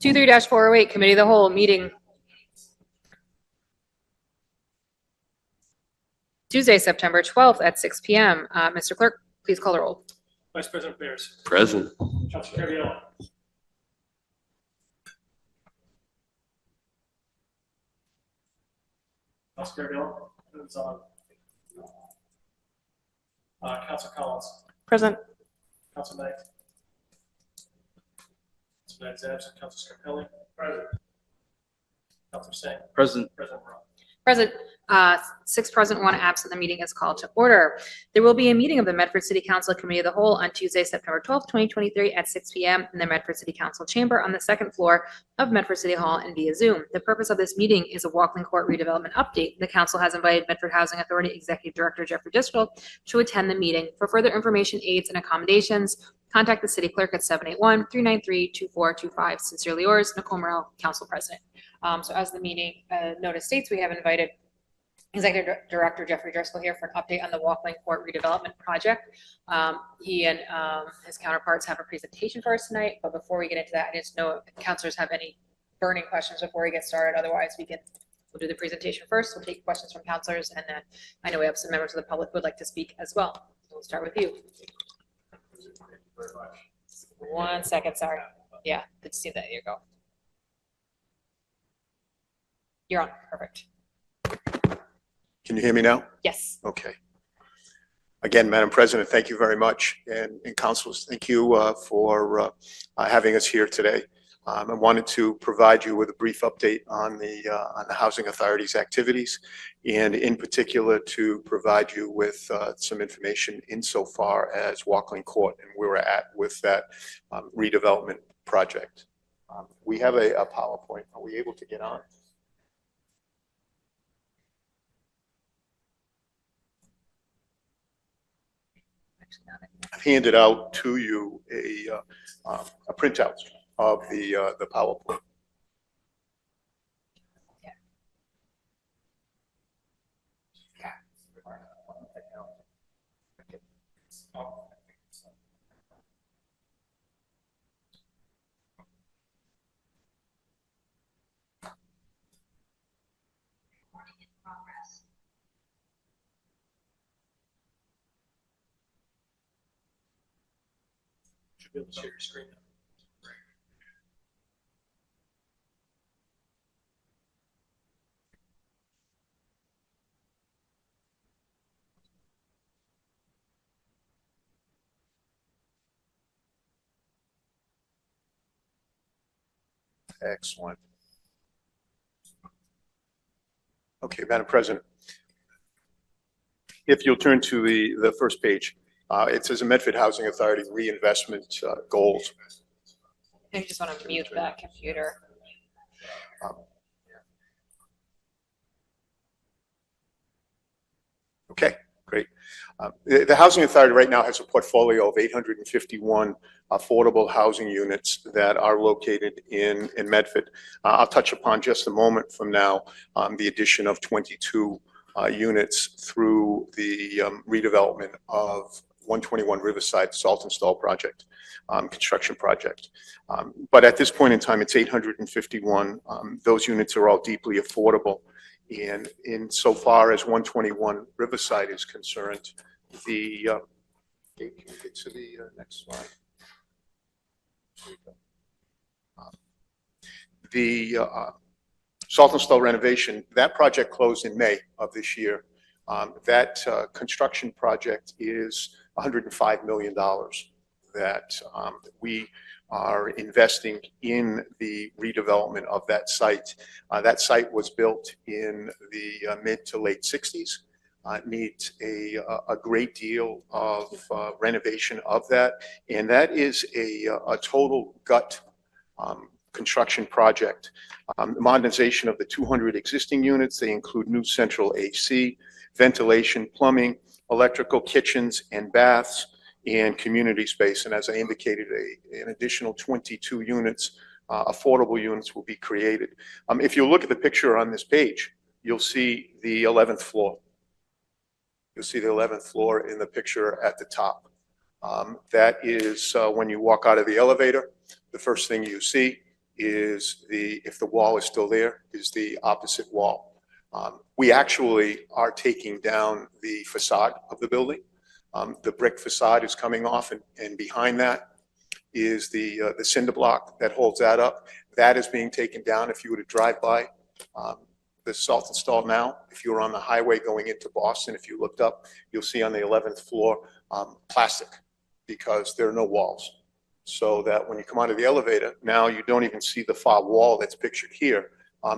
23-408, Committee of the Whole, meeting Tuesday, September 12th at 6 p.m. Mr. Clerk, please call the roll. Vice President Bears. Present. Councilor Carviallo. Councilor Carviallo. It's on. Councilor Collins. Present. Councilor Knight. Councilor Knight's absent. Councilor Scarpelli. Present. Councilor Singh. Present. President Morrell. Present. 6 present, 1 absent. The meeting is called to order. There will be a meeting of the Medford City Council Committee of the Whole on Tuesday, September 12th, 2023 at 6 p.m. in the Medford City Council chamber on the 2nd floor of Medford City Hall and via Zoom. The purpose of this meeting is a Walkland Court redevelopment update. The council has invited Medford Housing Authority Executive Director Jeffrey Driscoll to attend the meeting. For further information, aids, and accommodations, contact the city clerk at 781-393-2425. Sincerely yours, Nicole Morrell, Council President. So as the meeting notice states, we have invited Executive Director Jeffrey Driscoll here for an update on the Walkland Court redevelopment project. He and his counterparts have a presentation for us tonight, but before we get into that, I just know if councilors have any burning questions before we get started. Otherwise, we'll do the presentation first. We'll take questions from councilors, and then I know we have some members of the public who would like to speak as well. So we'll start with you. Thank you very much. 1 second, sorry. Yeah, good to see that. Here you go. You're on. Perfect. Can you hear me now? Yes. Okay. Again, Madam President, thank you very much. And councilors, thank you for having us here today. I wanted to provide you with a brief update on the Housing Authority's activities, and in particular to provide you with some information insofar as Walkland Court and where we're at with that redevelopment project. We have a PowerPoint. Are we able to get on? I've handed out to you a printout of the PowerPoint. Should be able to share your screen now. Excellent. Okay, Madam President, if you'll turn to the first page, it says the Medford Housing Authority reinvestment goals. I just want to mute that computer. Okay, great. The Housing Authority right now has a portfolio of 851 affordable housing units that are located in Medford. I'll touch upon just a moment from now the addition of 22 units through the redevelopment of 121 Riverside Salt Install project, construction project. But at this point in time, it's 851. Those units are all deeply affordable. And insofar as 121 Riverside is concerned, the can you get to the next slide? The Salt Install renovation, that project closed in May of this year. That construction project is $105 million that we are investing in the redevelopment of that site. That site was built in the mid to late 60s. It needs a great deal of renovation of that, and that is a total gut construction project. Modernization of the 200 existing units. They include new central AC, ventilation, plumbing, electrical, kitchens and baths, and community space. And as I indicated, an additional 22 units, affordable units, will be created. If you look at the picture on this page, you'll see the 11th floor. You'll see the 11th floor in the picture at the top. That is when you walk out of the elevator, the first thing you see is if the wall is still there, is the opposite wall. We actually are taking down the facade of the building. The brick facade is coming off, and behind that is the cinder block that holds that up. That is being taken down. If you were to drive by the Saltonstall now, if you were on the highway going into Boston, if you looked up, you'll see on the 11th floor plastic, because there are no walls. So that when you come out of the elevator, now you don't even see the far wall that's pictured here,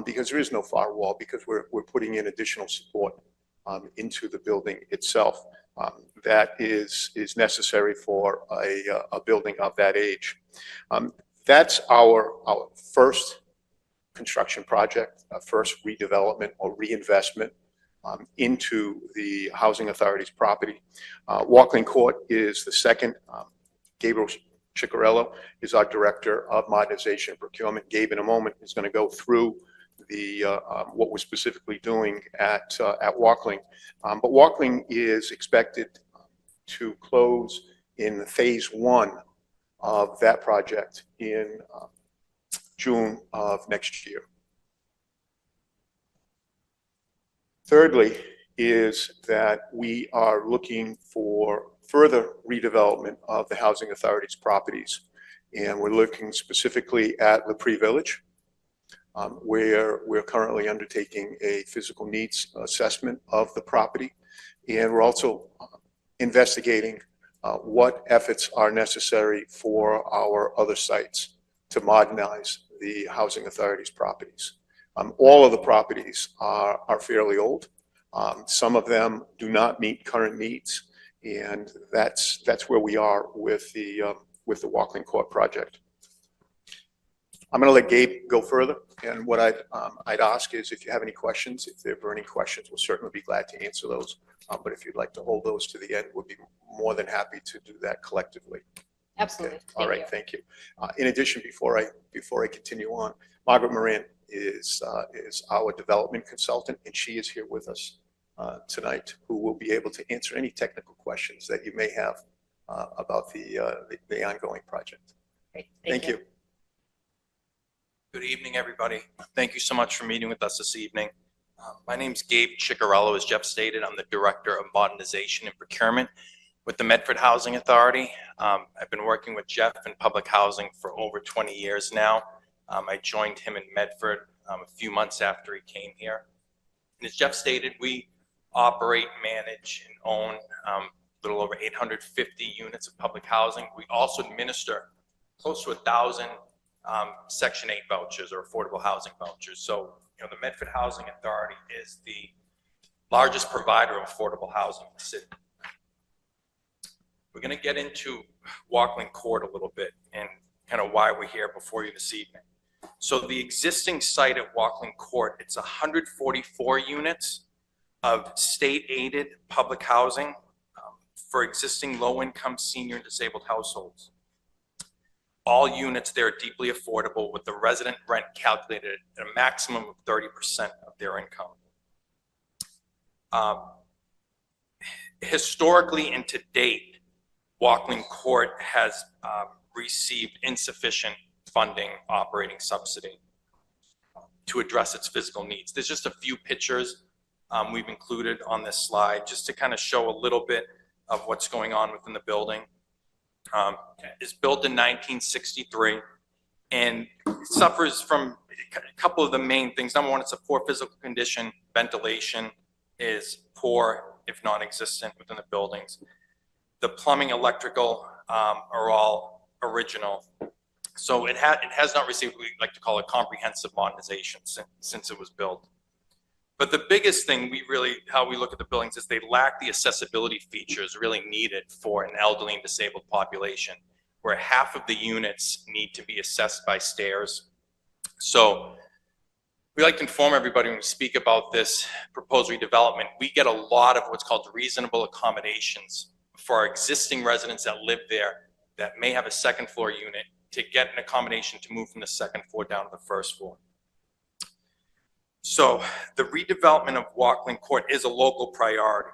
because there is no far wall, because we're putting in additional support into the building itself. That is necessary for a building of that age. That's our first construction project, first redevelopment or reinvestment into the Housing Authority's property. Walkland Court is the second. Gabriel Ciccarello is our Director of Modernization and Procurement. Gabe, in a moment, is going to go through what we're specifically doing at Walkland. But Walkland is expected to close in phase 1 of that project in June of next year. Thirdly is that we are looking for further redevelopment of the Housing Authority's properties. And we're looking specifically at LaPree Village, where we're currently undertaking a physical needs assessment of the property. And we're also investigating what efforts are necessary for our other sites to modernize the Housing Authority's properties. All of the properties are fairly old. Some of them do not meet current needs, and that's where we are with the Walkland Court project. I'm going to let Gabe go further, and what I'd ask is, if you have any questions, if there are any questions, we'll certainly be glad to answer those. But if you'd like to hold those to the end, we'll be more than happy to do that collectively. Absolutely. Okay. All right, thank you. In addition, before I continue on, Margaret Moran is our development consultant, and she is here with us tonight, who will be able to answer any technical questions that you may have about the ongoing project. Great. Thank you. Good evening, everybody. Thank you so much for meeting with us this evening. My name's Gabe Ciccarello. As Jeff stated, I'm the Director of Modernization and Procurement with the Medford Housing Authority. I've been working with Jeff in public housing for over 20 years now. I joined him in Medford a few months after he came here. And as Jeff stated, we operate, manage, and own a little over 850 units of public housing. We also administer close to 1,000 Section 8 vouchers or affordable housing vouchers. So, you know, the Medford Housing Authority is the largest provider of affordable housing in the city. We're going to get into Walkland Court a little bit and kind of why we're here before you this evening. So the existing site at Walkland Court, it's 144 units of state-aided public housing for existing low-income senior and disabled households. All units there are deeply affordable, with the resident rent calculated at a maximum of 30% of their income. Historically and to date, Walkland Court has received insufficient funding operating subsidy to address its physical needs. There's just a few pictures we've included on this slide just to kind of show a little bit of what's going on within the building. It's built in 1963 and suffers from a couple of the main things. Number one, it's a poor physical condition. Ventilation is poor, if non-existent, within the buildings. The plumbing, electrical are all original. So it has not received what we like to call a comprehensive modernization since it was built. But the biggest thing how we look at the buildings is they lack the accessibility features really needed for an elderly and disabled population, where half of the units need to be accessed by stairs. So we like to inform everybody when we speak about this proposed redevelopment, we get a lot of what's called reasonable accommodations for our existing residents that live there that may have a second floor unit to get an accommodation to move from the second floor down to the first floor. So the redevelopment of Walkland Court is a local priority,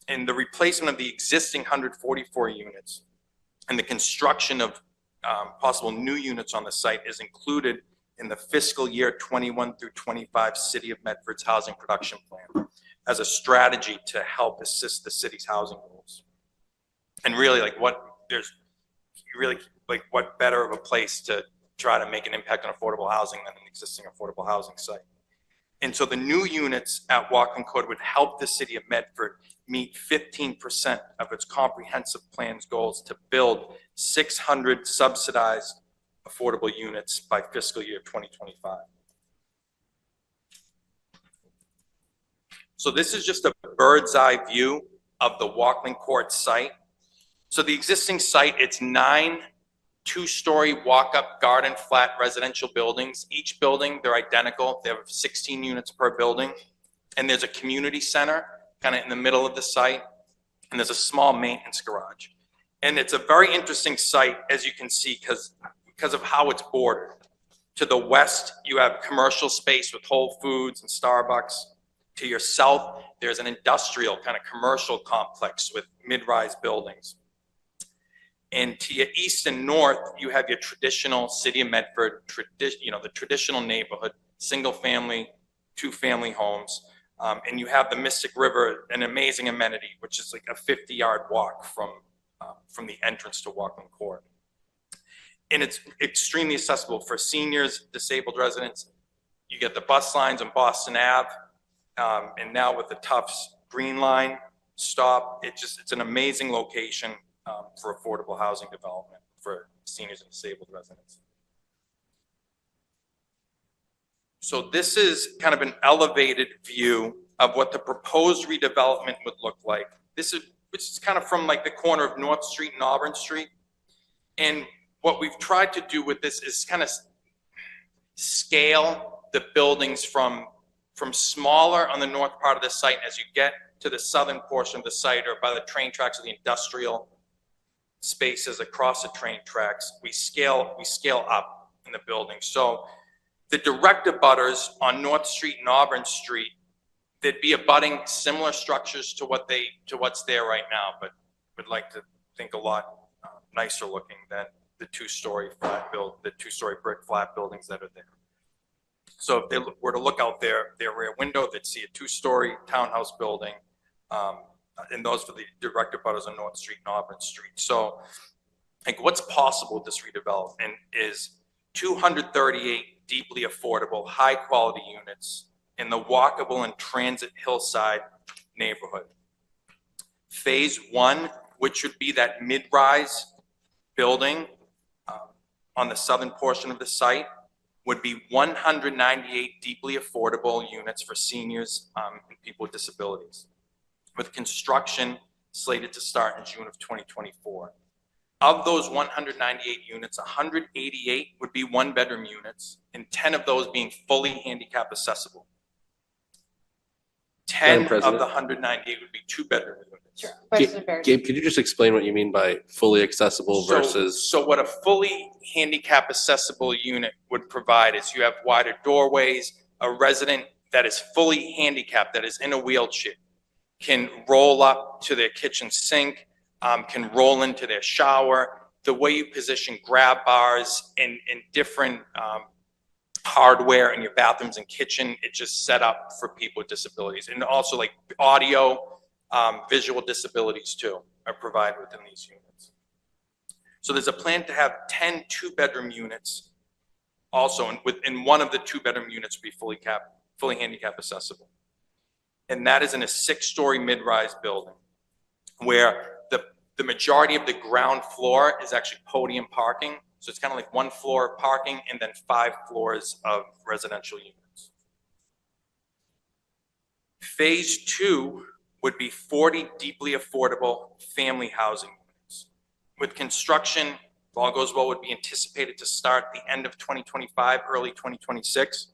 and the replacement of the existing 144 units and the construction of possible new units on the site is included in the fiscal year 21 through 25 City of Medford's housing production plan as a strategy to help assist the city's housing goals. And really, like, what better of a place to try to make an impact on affordable housing than an existing affordable housing site. And so the new units at Walkland Court would help the city of Medford meet 15% of its comprehensive plan's goals to build 600 subsidized affordable units by fiscal year 2025. So this is just a bird's eye view of the Walkland Court site. So the existing site, it's 9 two-story walk-up garden flat residential buildings. Each building, they're identical. They have 16 units per building. And there's a community center kind of in the middle of the site. And there's a small maintenance garage. And it's a very interesting site, as you can see, because of how it's bordered. To the west, you have commercial space with Whole Foods and Starbucks. To your south, there's an industrial kind of commercial complex with mid-rise buildings. And to your east and north, you have your traditional City of Medford, the traditional neighborhood, single family, 2-family homes. And you have the Mystic River, an amazing amenity, which is like a 50-yard walk from the entrance to Walkland Court. And it's extremely accessible for seniors, disabled residents. You get the bus lines on Boston Ave, and now with the Tufts Green Line stop, it's an amazing location for affordable housing development for seniors and disabled residents. So this is kind of an elevated view of what the proposed redevelopment would look like. Which is kind of from like the corner of North Street and Auburn Street. And what we've tried to do with this is kind of scale the buildings from smaller on the north part of the site as you get to the southern portion of the site or by the train tracks or the industrial spaces across the train tracks. We scale up in the building. So the direct abutters on North Street and Auburn Street, they'd be abutting similar structures to what's there right now, but would like to think a lot nicer looking than the 2-story brick flat buildings that are there. So if they were to look out their rear window, they'd see a 2-story townhouse building, and those for the direct abutters on North Street and Auburn Street. So like what's possible with this redevelopment is 238 deeply affordable, high quality units in the walkable and transit hillside neighborhood. Phase 1, which would be that mid-rise building on the southern portion of the site, would be 198 deeply affordable units for seniors and people with disabilities, with construction slated to start in June of 2024. Of those 198 units, 188 would be 1-bedroom units, and 10 of those being fully handicap accessible. 10 of the 198 would be 2-bedroom units. Sure. Question, Barry. Gabe, could you just explain what you mean by fully accessible versus? So what a fully handicap accessible unit would provide is you have wider doorways. A resident that is fully handicapped, that is in a wheelchair, can roll up to their kitchen sink, can roll into their shower. The way you position grab bars in different hardware in your bathrooms and kitchen, it's just set up for people with disabilities. And also like audio, visual disabilities too are provided within these units. So there's a plan to have 10 2-bedroom units also, and within one of the 2-bedroom units will be fully handicap accessible. And that is in a 6-story mid-rise building where the majority of the ground floor is actually podium parking. So it's kind of like 1 floor of parking and then 5 floors of residential units. Phase 2 would be 40 deeply affordable family housing units. With construction, if all goes well, would be anticipated to start the end of 2025, early 2026.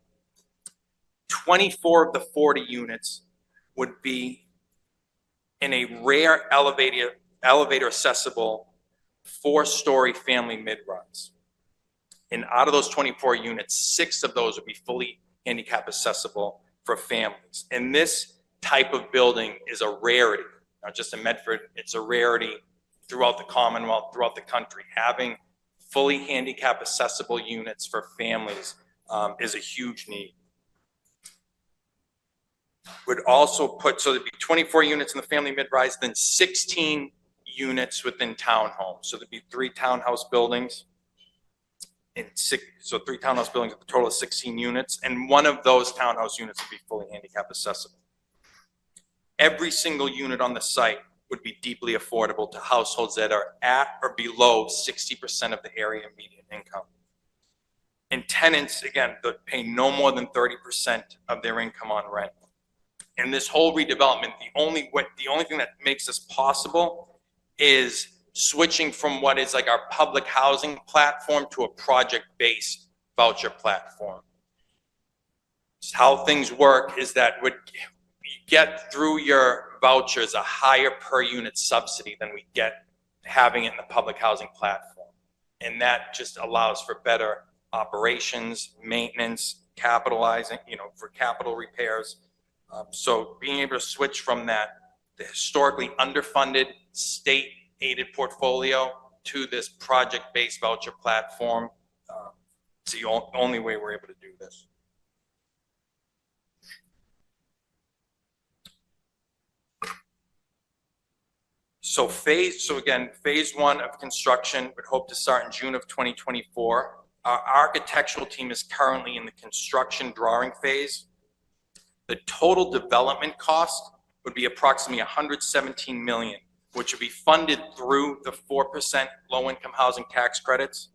24 of the 40 units would be in a rare elevator accessible 4-story family mid-rise. And out of those 24 units, 6 of those would be fully handicap accessible for families. And this type of building is a rarity, not just in Medford, it's a rarity throughout the Commonwealth, throughout the country. Having fully handicap accessible units for families is a huge need. Would also put, so there'd be 24 units in the family mid-rise, then 16 units within townhomes. So there'd be 3 townhouse buildings. So 3 townhouse buildings with a total of 16 units, and one of those townhouse units would be fully handicap accessible. Every single unit on the site would be deeply affordable to households that are at or below 60% of the area median income. And tenants, again, that pay no more than 30% of their income on rent. And this whole redevelopment, the only thing that makes this possible is switching from what is like our public housing platform to a project-based voucher platform. Just how things work is that you get through your vouchers a higher per unit subsidy than we get having it in the public housing platform. And that just allows for better operations, maintenance, capitalizing, for capital repairs. So being able to switch from the historically underfunded state-aided portfolio to this project-based voucher platform, it's the only way we're able to do this. So phase 1 of construction would hope to start in June of 2024. Our architectural team is currently in the construction drawing phase. The total development cost would be approximately $117 million, which would be funded through the 4% low-income housing tax credits,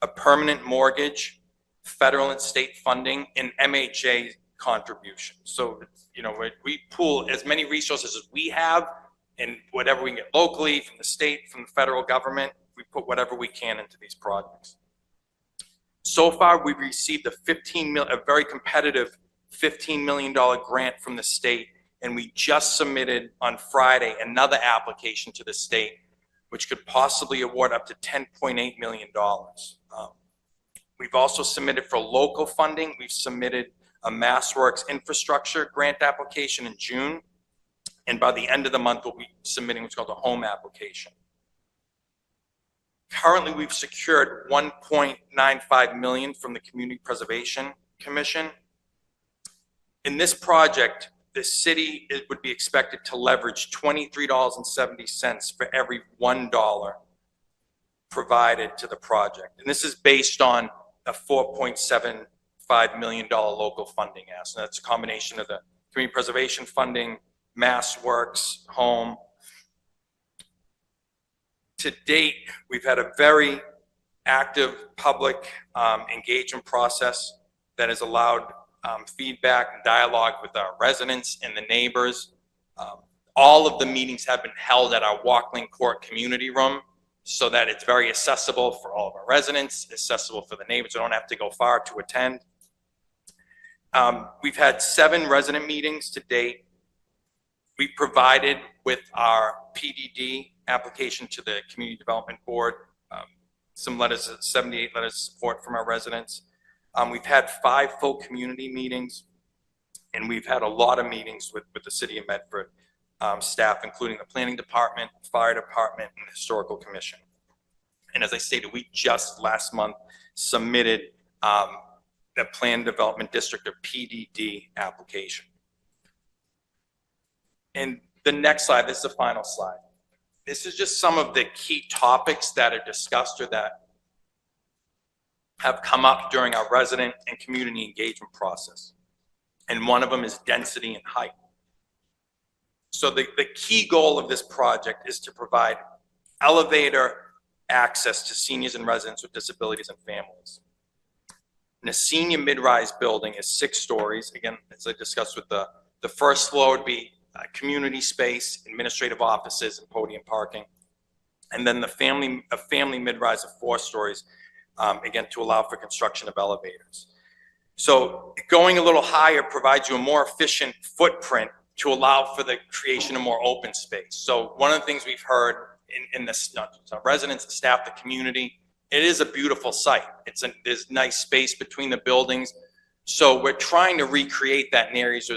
a permanent mortgage, federal and state funding, and MHA contributions. So, we pool as many resources as we have, and whatever we can get locally, from the state, from the federal government, we put whatever we can into these projects. So far, we've received a very competitive $15 million grant from the state, and we just submitted on Friday another application to the state, which could possibly award up to $10.8 million. We've also submitted for local funding. We've submitted a MassWorks infrastructure grant application in June, and by the end of the month, we'll be submitting what's called a home application. Currently, we've secured $1.95 million from the Community Preservation Commission. In this project, the city would be expected to leverage $23.70 for every $1 provided to the project. And this is based on a $4.75 million local funding ask. And that's a combination of the community preservation funding, MassWorks, home. To date, we've had a very active public engagement process that has allowed feedback and dialogue with our residents and the neighbors. All of the meetings have been held at our Walkland Court community room so that it's very accessible for all of our residents, accessible for the neighbors. They don't have to go far to attend. We've had 7 resident meetings to date. We provided with our PDD application to the Community Development Board, some letters, 78 letters of support from our residents. We've had 5 full community meetings, and we've had a lot of meetings with the City of Medford staff, including the Planning Department, Fire Department, and the Historical Commission. And as I stated, we just last month submitted the Planned Development District, or PDD, application. And the next slide, this is the final slide. This is just some of the key topics that are discussed or that have come up during our resident and community engagement process. And one of them is density and height. So the key goal of this project is to provide elevator access to seniors and residents with disabilities and families. And a senior mid-rise building is 6 stories. Again, as I discussed with the first floor would be community space, administrative offices, and podium parking. And then a family mid-rise of 4 stories, again, to allow for construction of elevators. So going a little higher provides you a more efficient footprint to allow for the creation of more open space. So one of the things we've heard in this, not just our residents, the staff, the community, it is a beautiful site. There's nice space between the buildings. So we're trying to recreate that in areas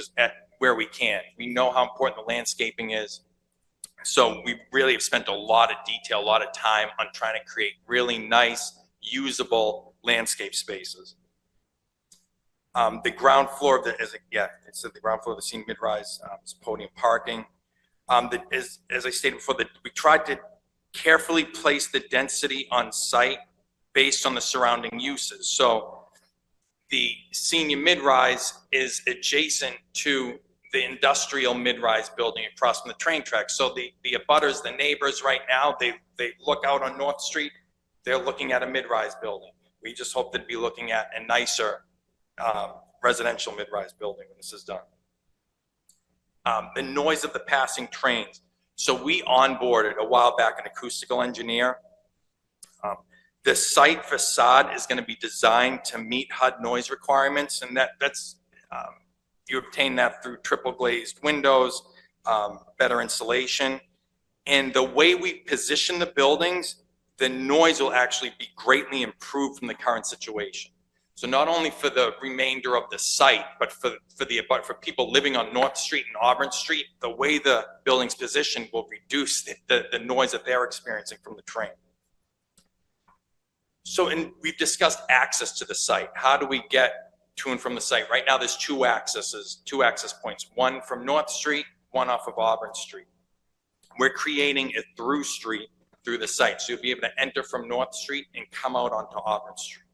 where we can. We know how important the landscaping is. So we really have spent a lot of detail, a lot of time on trying to create really nice, usable landscape spaces. The ground floor of it's the ground floor of the senior mid-rise, is podium parking. As I stated before, we tried to carefully place the density on site based on the surrounding uses. So the senior mid-rise is adjacent to the industrial mid-rise building across from the train tracks. So the abutters, the neighbors right now, they look out on North Street, they're looking at a mid-rise building. We just hope to be looking at a nicer residential mid-rise building when this is done. The noise of the passing trains. So we onboarded a while back an acoustical engineer. The site facade is going to be designed to meet HUD noise requirements, and that's you obtain that through triple glazed windows, better insulation. And the way we position the buildings, the noise will actually be greatly improved from the current situation. So not only for the remainder of the site, but for people living on North Street and Auburn Street, the way the building's positioned will reduce the noise that they're experiencing from the train. So, and we've discussed access to the site. How do we get to and from the site? Right now, there's two access points, one from North Street, one off of Auburn Street. We're creating a through street through the site. So you'll be able to enter from North Street and come out onto Auburn Street.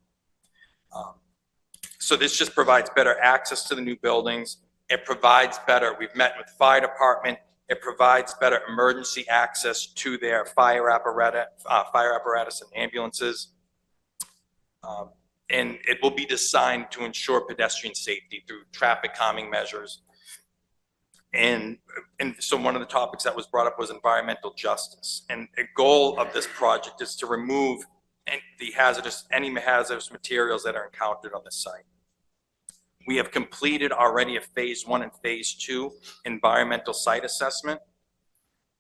So this just provides better access to the new buildings. It provides better, we've met with the fire department, it provides better emergency access to their fire apparatus and ambulances. And it will be designed to ensure pedestrian safety through traffic calming measures. And so one of the topics that was brought up was environmental justice. And a goal of this project is to remove any hazardous materials that are encountered on the site. We have completed already a phase 1 and phase 2 environmental site assessment.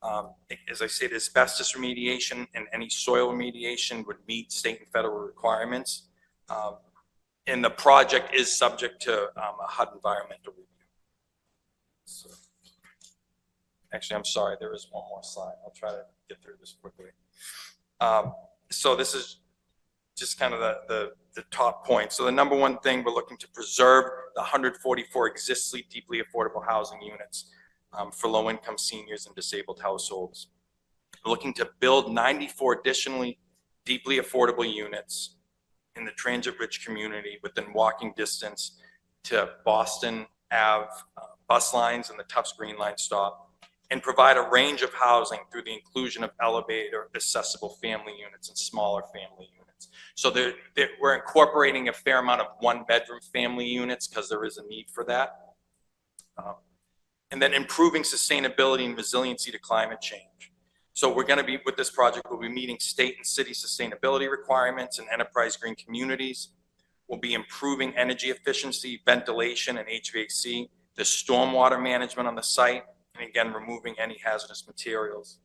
As I said, asbestos remediation and any soil remediation would meet state and federal requirements. And the project is subject to a HUD environmental review. So, actually, I'm sorry, there is one more slide. I'll try to get through this quickly. So this is just kind of the top point. So the number one thing, we're looking to preserve the 144 existing deeply affordable housing units for low-income seniors and disabled households. We're looking to build 94 additionally deeply affordable units in the transit-rich community within walking distance to Boston Ave bus lines and the Tufts Green Line stop, and provide a range of housing through the inclusion of elevator accessible family units and smaller family units. So we're incorporating a fair amount of one-bedroom family units because there is a need for that. And then improving sustainability and resiliency to climate change. So we're going to be, with this project, we'll be meeting state and city sustainability requirements and enterprise green communities. We'll be improving energy efficiency, ventilation, and HVAC, the stormwater management on the site, and again, removing any hazardous materials.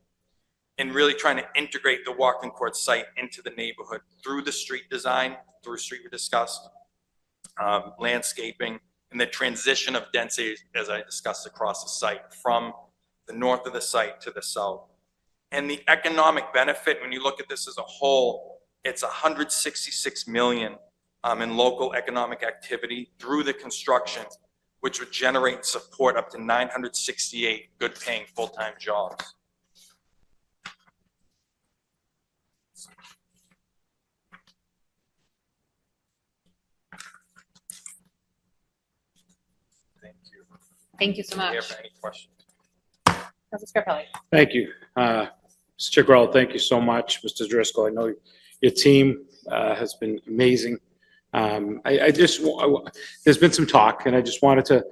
And really trying to integrate the Walking Court site into the neighborhood through the street design, through street we discussed, landscaping, and the transition of density, as I discussed, across the site from the north of the site to the south. And the economic benefit, when you look at this as a whole, it's $166 million in local economic activity through the construction, which would generate and support up to 968 good-paying full-time jobs. Thank you. Thank you so much. Here for any questions. Councilor Scarpelli. Thank you. Mr. Grohl, thank you so much. Mr. Driscoll, I know your team has been amazing. There's been some talk, and I just wanted to,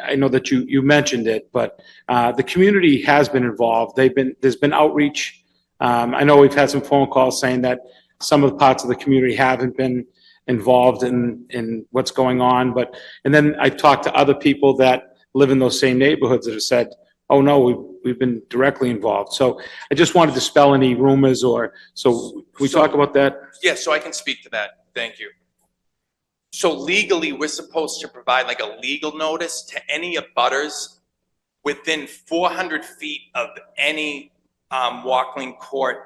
I know that you mentioned it, but the community has been involved. There's been outreach. I know we've had some phone calls saying that some of the parts of the community haven't been involved in what's going on, and then I talked to other people that live in those same neighborhoods that have said, oh no, we've been directly involved. So I just wanted to dispel any rumors so can we talk about that? Yeah, so I can speak to that. Thank you. So legally, we're supposed to provide like a legal notice to any abutters within 400 feet of any Walkling Court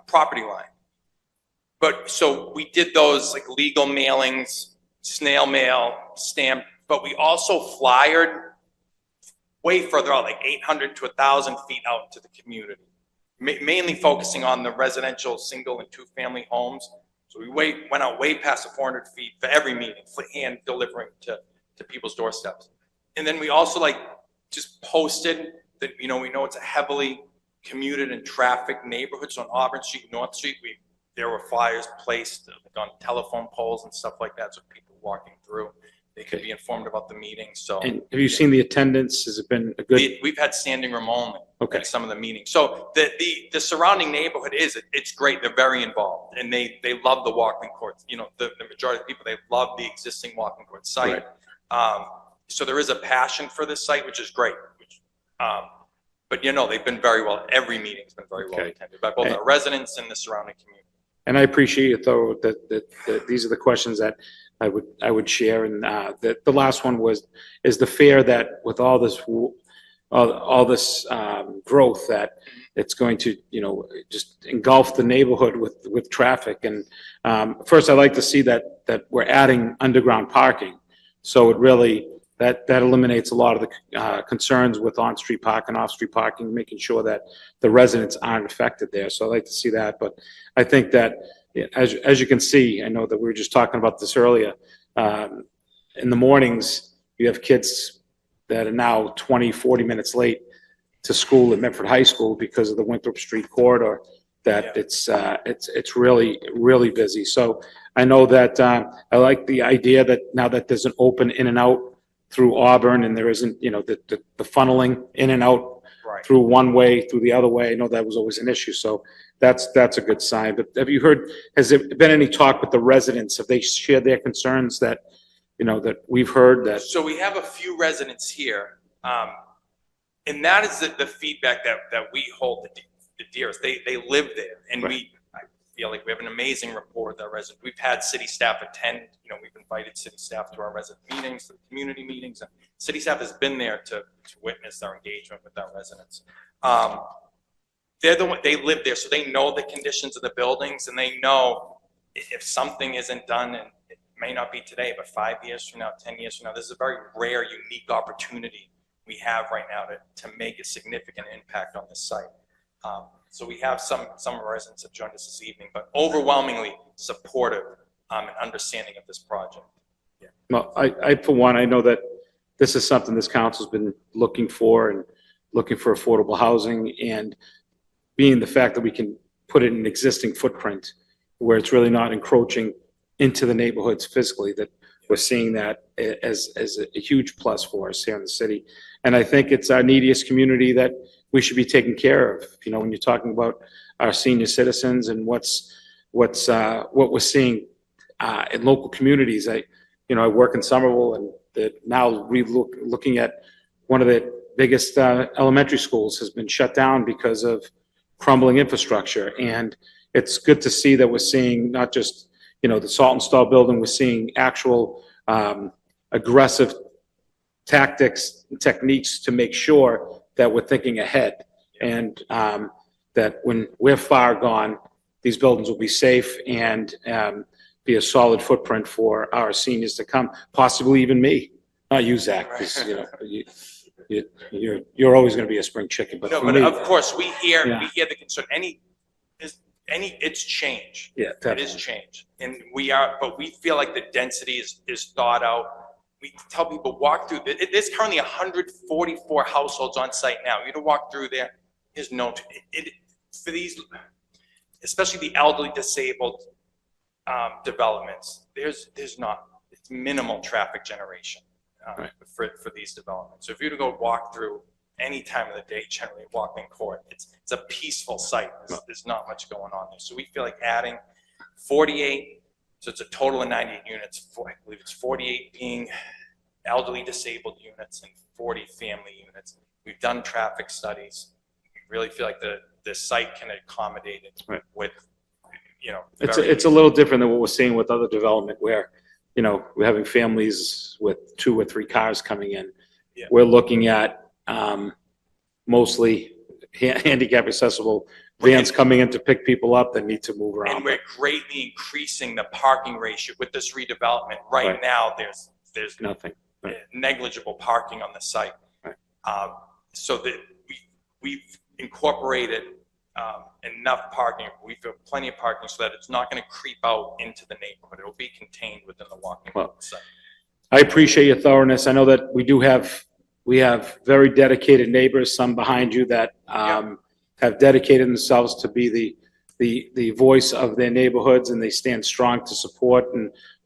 property line. But, so we did those like legal mailings, snail mail, stamp, but we also flyered way further out, like 800 to 1,000 feet out to the community. Mainly focusing on the residential, single and two-family homes. So we went out way past the 400 feet for every meeting, hand delivering to people's doorsteps. And then we also like just posted that, we know it's a heavily commuted and trafficked neighborhood. So on Auburn Street, North Street, there were flyers placed on telephone poles and stuff like that. So people walking through, they could be informed about the meeting. So. And have you seen the attendance? Has it been a good? We've had standing room only. Okay. At some of the meetings. So the surrounding neighborhood it's great. They're very involved and they love the walking courts. The majority of people, they love the existing walking court site. So there is a passion for this site, which is great. But they've been very well, every meeting's been very well attended by both our residents and the surrounding community. And I appreciate it though, that these are the questions that I would share. And the last one is the fear that with all this growth that it's going to, just engulf the neighborhood with traffic. And first, I'd like to see that we're adding underground parking. So it really, that eliminates a lot of the concerns with on-street parking, off-street parking, making sure that the residents aren't affected there. So I'd like to see that. But I think that, as you can see, I know that we were just talking about this earlier, in the mornings, you have kids that are now 20, 40 minutes late to school at Medford High School because of the Winthrop Street corridor, that it's really, really busy. So I know that I like the idea that now that there's an open in and out through Auburn and there isn't, the funneling in and out through one way, through the other way. I know that was always an issue. So that's a good sign. But have you heard, has there been any talk with the residents? Have they shared their concerns that, that we've heard that? So we have a few residents here. And that is the feedback that we hold the dearest. They live there and I feel like we have an amazing rapport with our residents. We've had city staff attend, we've invited city staff to our resident meetings, to the community meetings, and city staff has been there to witness our engagement with our residents. They live there, so they know the conditions of the buildings and they know if something isn't done, and it may not be today, but 5 years from now, 10 years from now, this is a very rare, unique opportunity we have right now to make a significant impact on this site. So we have some of our residents have joined us this evening, but overwhelmingly supportive and understanding of this project. Yeah. Well, I for one, I know that this is something this council's been looking for affordable housing, and being the fact that we can put it in an existing footprint where it's really not encroaching into the neighborhoods physically, that we're seeing that as a huge plus for us here in the city. And I think it's our neediest community that we should be taking care of. When you're talking about our senior citizens and what we're seeing in local communities. I work in Somerville, and now looking at one of the biggest elementary schools has been shut down because of crumbling infrastructure. And it's good to see that we're seeing not just, the Salt and Stall building, we're seeing actual aggressive tactics and techniques to make sure that we're thinking ahead, and that when we're far gone, these buildings will be safe and be a solid footprint for our seniors to come, possibly even me. Not you, Zach, because you're always going to be a spring chicken. But no, for but me, of course we hear the concern. It's change. Yeah, definitely. It is change, and but we feel like the density is thought out. We tell people walk through. There's currently 144 households on site now. You to walk through there. There's no for these, especially the elderly, disabled developments. There's not. It's minimal traffic generation for these developments. So if you were to go walk through any time of the day, generally walking court, it's a peaceful site. There's not much going on there. So we feel like adding 48. So it's a total of 98 units. I believe it's 48 being elderly disabled units and 40 family units. We've done traffic studies. We really feel like the site can accommodate it with, it's a little different than what we're seeing with other development where, we're having families with 2 or 3 cars coming in. Yeah. We're looking at mostly handicap accessible vans coming in to pick people up that need to move And around. we're greatly increasing the parking ratio with this redevelopment. Right Right. now, there's Nothing. negligible parking on the site. Right. So that we've incorporated enough parking. We've got plenty of parking so that it's not going to creep out into the neighborhood. It'll be contained within the walking Well, site. I appreciate your thoroughness. I know that we have very dedicated neighbors, some behind you that have dedicated themselves to be the voice of their neighborhoods, and they stand strong to support.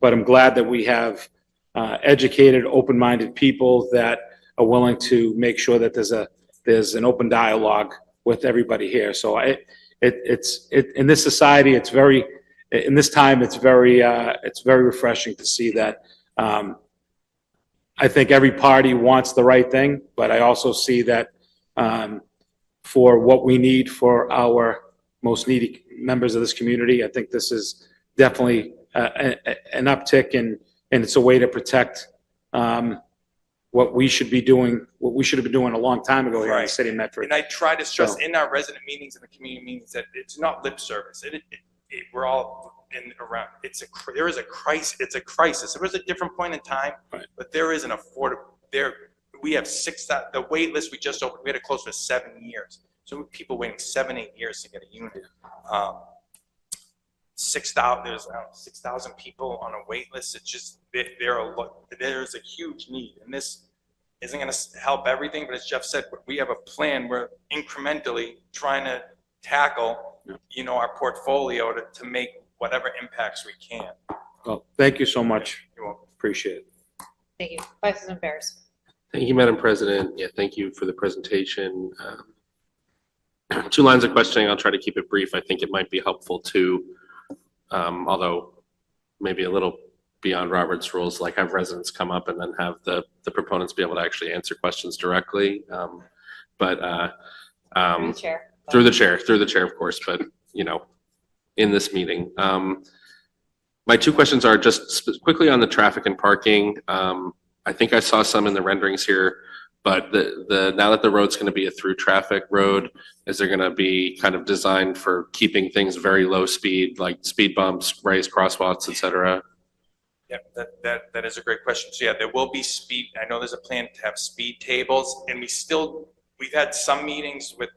But I'm glad that we have educated, open-minded people that are willing to make sure that there's an open dialogue with everybody here. So in this society, in this time, it's very refreshing to see that. I think every party wants the right thing, but I also see that for what we need for our most needy members of this community, I think this is definitely an uptick, and it's a way to protect what we should be doing, what we should have been doing a long time ago here in the Right. city of Medford. And I try to stress So- in our resident meetings and the community meetings that it's not lip service. We're all in around. There is a crisis. It's a crisis. There was a different point in time, Right. but there is an affordable. We have the wait list we just opened. We had it closed for 7 years. So we have people waiting 7-8 years to get a unit. 6,000. There's 6,000 people on a wait list. It's just there's a huge need, and this isn't going to help everything. But as Jeff said, we have a plan. We're incrementally trying to tackle, our portfolio to make whatever impacts we can. Well, thank you so much. You're welcome. Appreciate it. Thank you. Vice President Barris. Thank you, Madam President. Yeah, thank you for the presentation. 2 lines of questioning. I'll try to keep it brief. I think it might be helpful to, although maybe a little beyond Robert's rules, like have residents come up and then have the proponents be able to actually answer questions directly. Through the chair. Through the chair, of course, but, in this meeting. My 2 questions are just quickly on the traffic and parking. I think I saw some in the renderings here, but now that the road's going to be a through traffic road, is there going to be kind of designed for keeping things very low speed, like speed bumps, raised crosswalks, et cetera? Yeah, that is a great question. So yeah, there will be speed. I know there's a plan to have speed tables, and we've had some meetings with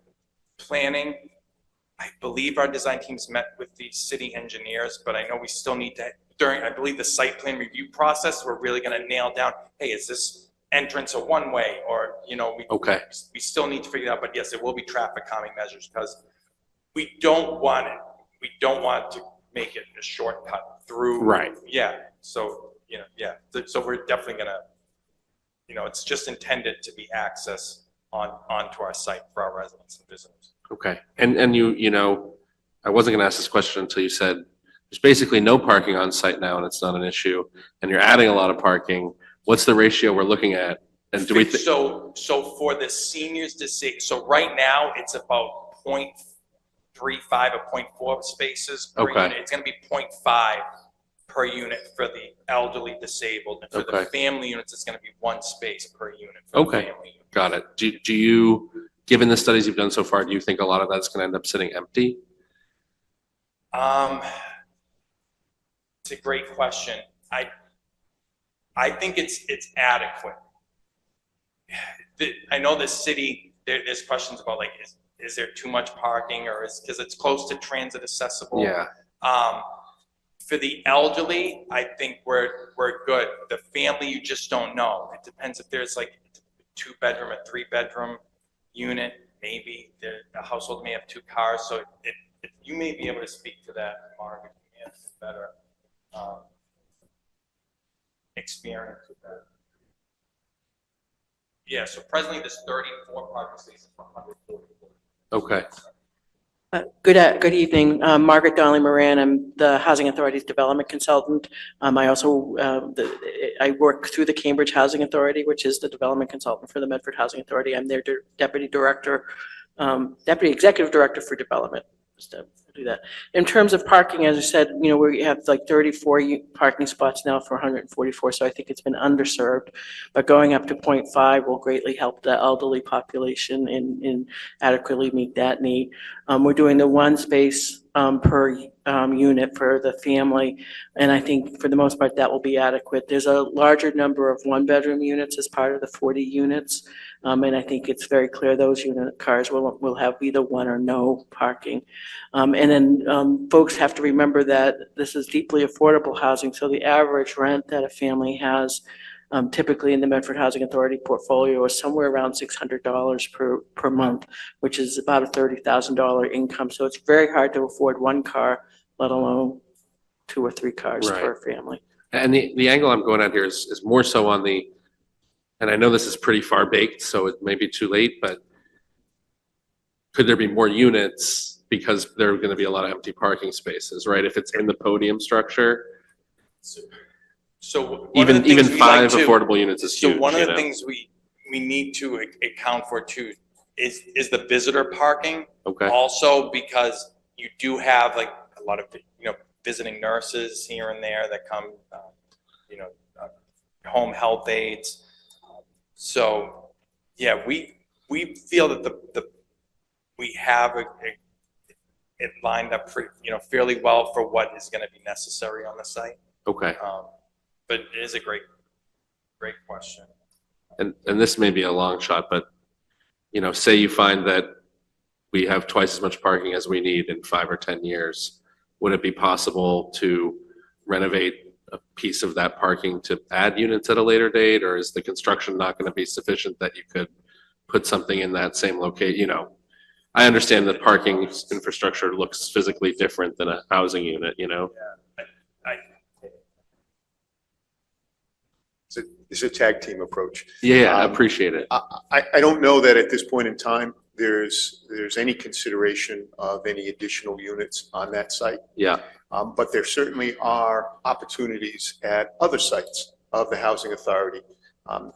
planning. I believe our design teams met with the city engineers, but I know we still need to, during, I believe, the site plan review process, we're really going to nail down, hey, is this entrance a one-way, or, Okay. we still need to figure it out. But yes, there will be traffic calming measures, because we don't want to make it a shortcut through. Right. Yeah. So, so we're definitely going to, it's just intended to be access onto our site for our residents and visitors. Okay. And I wasn't going to ask this question until you said there's basically no parking on site now and it's not an issue, and you're adding a lot of parking. What's the ratio we're looking at? And do we think? So for the seniors to see, so right now it's about 0.35 or 0.4 spaces per Okay. unit. It's going to be 0.5 per unit for the elderly disabled. And for the Okay. family units, it's going to be 1 space per unit for the Okay. family unit. Got it. Do you, given the studies you've done so far, do you think a lot of that's going to end up sitting empty? It's a great question. I think it's adequate. I know the city, there's questions about like, is there too much parking, or because it's close to transit accessible? Yeah. For the elderly, I think we're good. The family, you just don't know. It depends if there's like a 2-bedroom, a 3-bedroom unit, maybe the household may have 2 cars. So you may be able to speak to that, Margaret. You may have a better experience with that. Yeah, so presently there's 34 parking spaces for 144. Okay. Good evening. Margaret Donnelly Moran. I'm the Housing Authority's development consultant. I also I work through the Cambridge Housing Authority, which is the development consultant for the Medford Housing Authority. I'm their deputy executive director for development, just to do that. In terms of parking, as I said, we have like 34 parking spots now for 144, so I think it's been underserved. But going up to 0.5 will greatly help the elderly population and adequately meet that need. We're doing the one space per unit for the family, and I think for the most part that will be adequate. There's a larger number of one-bedroom units as part of the 40 units, and I think it's very clear those unit cars will have either one or no parking. And then folks have to remember that this is deeply affordable housing, so the average rent that a family has typically in the Medford Housing Authority portfolio is somewhere around $600 per month, which is about a $30,000 income. So it's very hard to afford one car, let alone 2 or 3 cars Right. per family. And the angle I'm going at here is more so on the, and I know this is pretty far baked, so it may be too late, but could there be more units because there are going to be a lot of empty parking spaces, right? If it's in the podium structure, So one of even the things we like 5 to- affordable units is huge. So one of you the know? things we need to account for too is the visitor parking. Okay, Also, because you do have like a lot of, visiting nurses here and there that come, home health aides. So, yeah, we feel that we have it lined up for, fairly well for what is going to be necessary on the site. okay. But it is a great question. And this may be a long shot, but, say you find that we have twice as much parking as we need in 5 or 10 years, would it be possible to renovate a piece of that parking to add units at a later date? Or is the construction not going to be sufficient that you could put something in that same location? I understand that parking infrastructure looks physically different than a housing unit, It's a tag team approach. Yeah, I appreciate it. I don't know that at this point in time, there's any consideration of any additional units on that site. Yeah, But there certainly are opportunities at other sites of the Housing Authority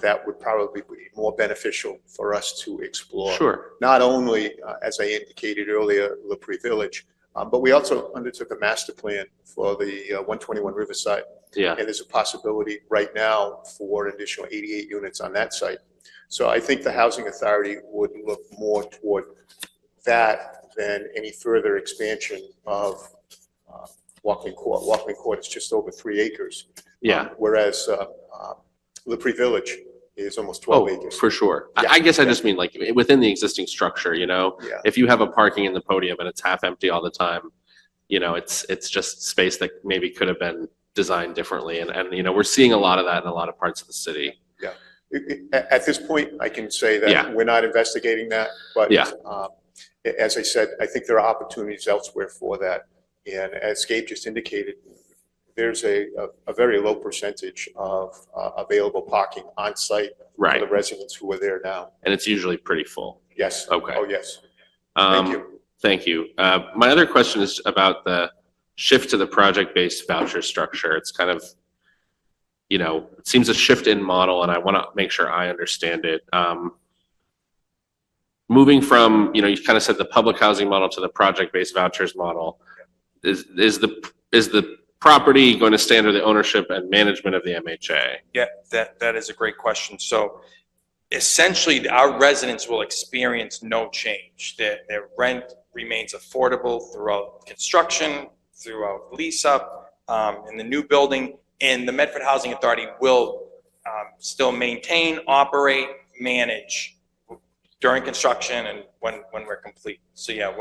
that would probably be more beneficial for us to explore. sure. Not only, as I indicated earlier, LaPree Village, but we also undertook a master plan for the 121 Riverside. Yeah, And there's a possibility right now for an additional 88 units on that site. So I think the Housing Authority would look more toward that than any further expansion of Walking Court. Walking Court is just over 3 acres. yeah. Whereas LaPree Village is almost 12 Oh, acres. for sure. Yeah, I guess I yeah. just mean like within the existing structure, Yeah. if you have a parking in the podium and it's half empty all the time, it's just space that maybe could have been designed differently. And we're seeing a lot of that in a lot of parts of the city. At this point, I can say Yeah. that we're not investigating that, but Yeah. as I said, I think there are opportunities elsewhere for that. And as Gabe just indicated, there's a very low percentage of available parking on site for Right. the residents who are there now. And it's usually pretty full. Yes. Okay. Oh, yes. Thank you. Thank you. My other question is about the shift to the project-based voucher structure. It's kind of, it seems a shift in model, and I want to make sure I understand it. Moving from, you kind of said the public housing model to the project-based vouchers model, is the property going to stay under the ownership and management of the MHA? Yeah, that is a great question. So essentially, our residents will experience no change. Their rent remains affordable throughout construction, throughout lease up, in the new building, and the Medford Housing Authority will still maintain, operate, manage during construction and when we're complete. So yeah,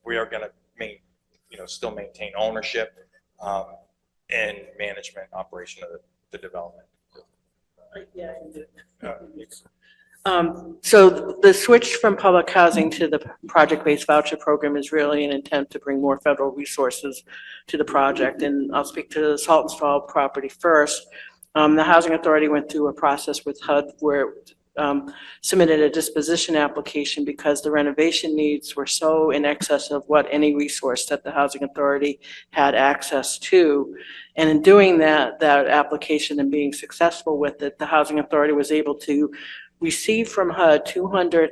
we are going to still maintain ownership and management operation of the development. So the switch from public housing to the project-based voucher program is really an attempt to bring more federal resources to the project. And I'll speak to the Saltonstall property first. The Housing Authority went through a process with HUD where it submitted a disposition application because the renovation needs were so in excess of what any resource that the Housing Authority had access to. And in doing that application and being successful with it, the Housing Authority was able to receive from HUD 200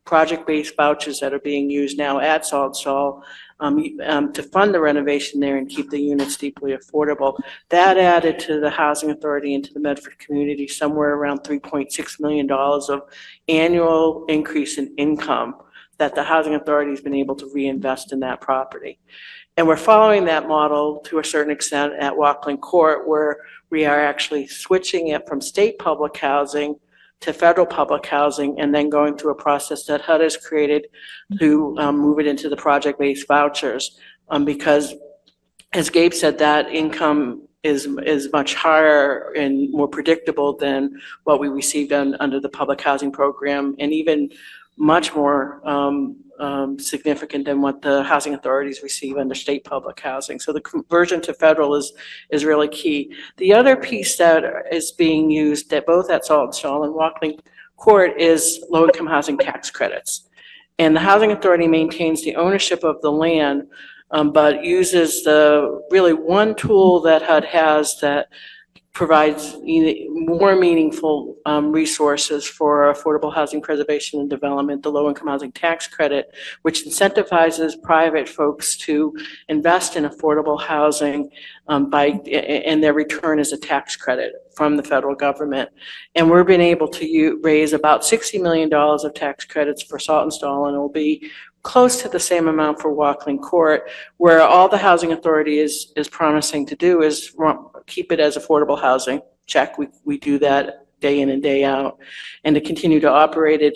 project-based vouchers that are being used now at Salt Stall to fund the renovation there and keep the units deeply affordable. That added to the Housing Authority and to the Medford community somewhere around $3.6 million of annual increase in income that the Housing Authority has been able to reinvest in that property. And we're following that model to a certain extent at Walkland Court, where we are actually switching it from state public housing to federal public housing, and then going through a process that HUD has created to move it into the project-based vouchers. Because, as Gabe said, that income is much higher and more predictable than what we received under the public housing program, and even much more significant than what the housing authorities receive under state public housing. So the conversion to federal is really key. The other piece that is being used at both at Salt Stall and Walkland Court is low-income housing tax credits. And the housing authority maintains the ownership of the land, but uses the really one tool that HUD has that provides more meaningful resources for affordable housing preservation and development, the low-income housing tax credit, which incentivizes private folks to invest in affordable housing and their return is a tax credit from the federal government. And we've been able to raise about $60 million of tax credits for Salt and Stall, and it will be close to the same amount for Walkland Court, where all the housing authority is promising to do is keep it as affordable housing. Check, we do that day in and day out, and to continue to operate it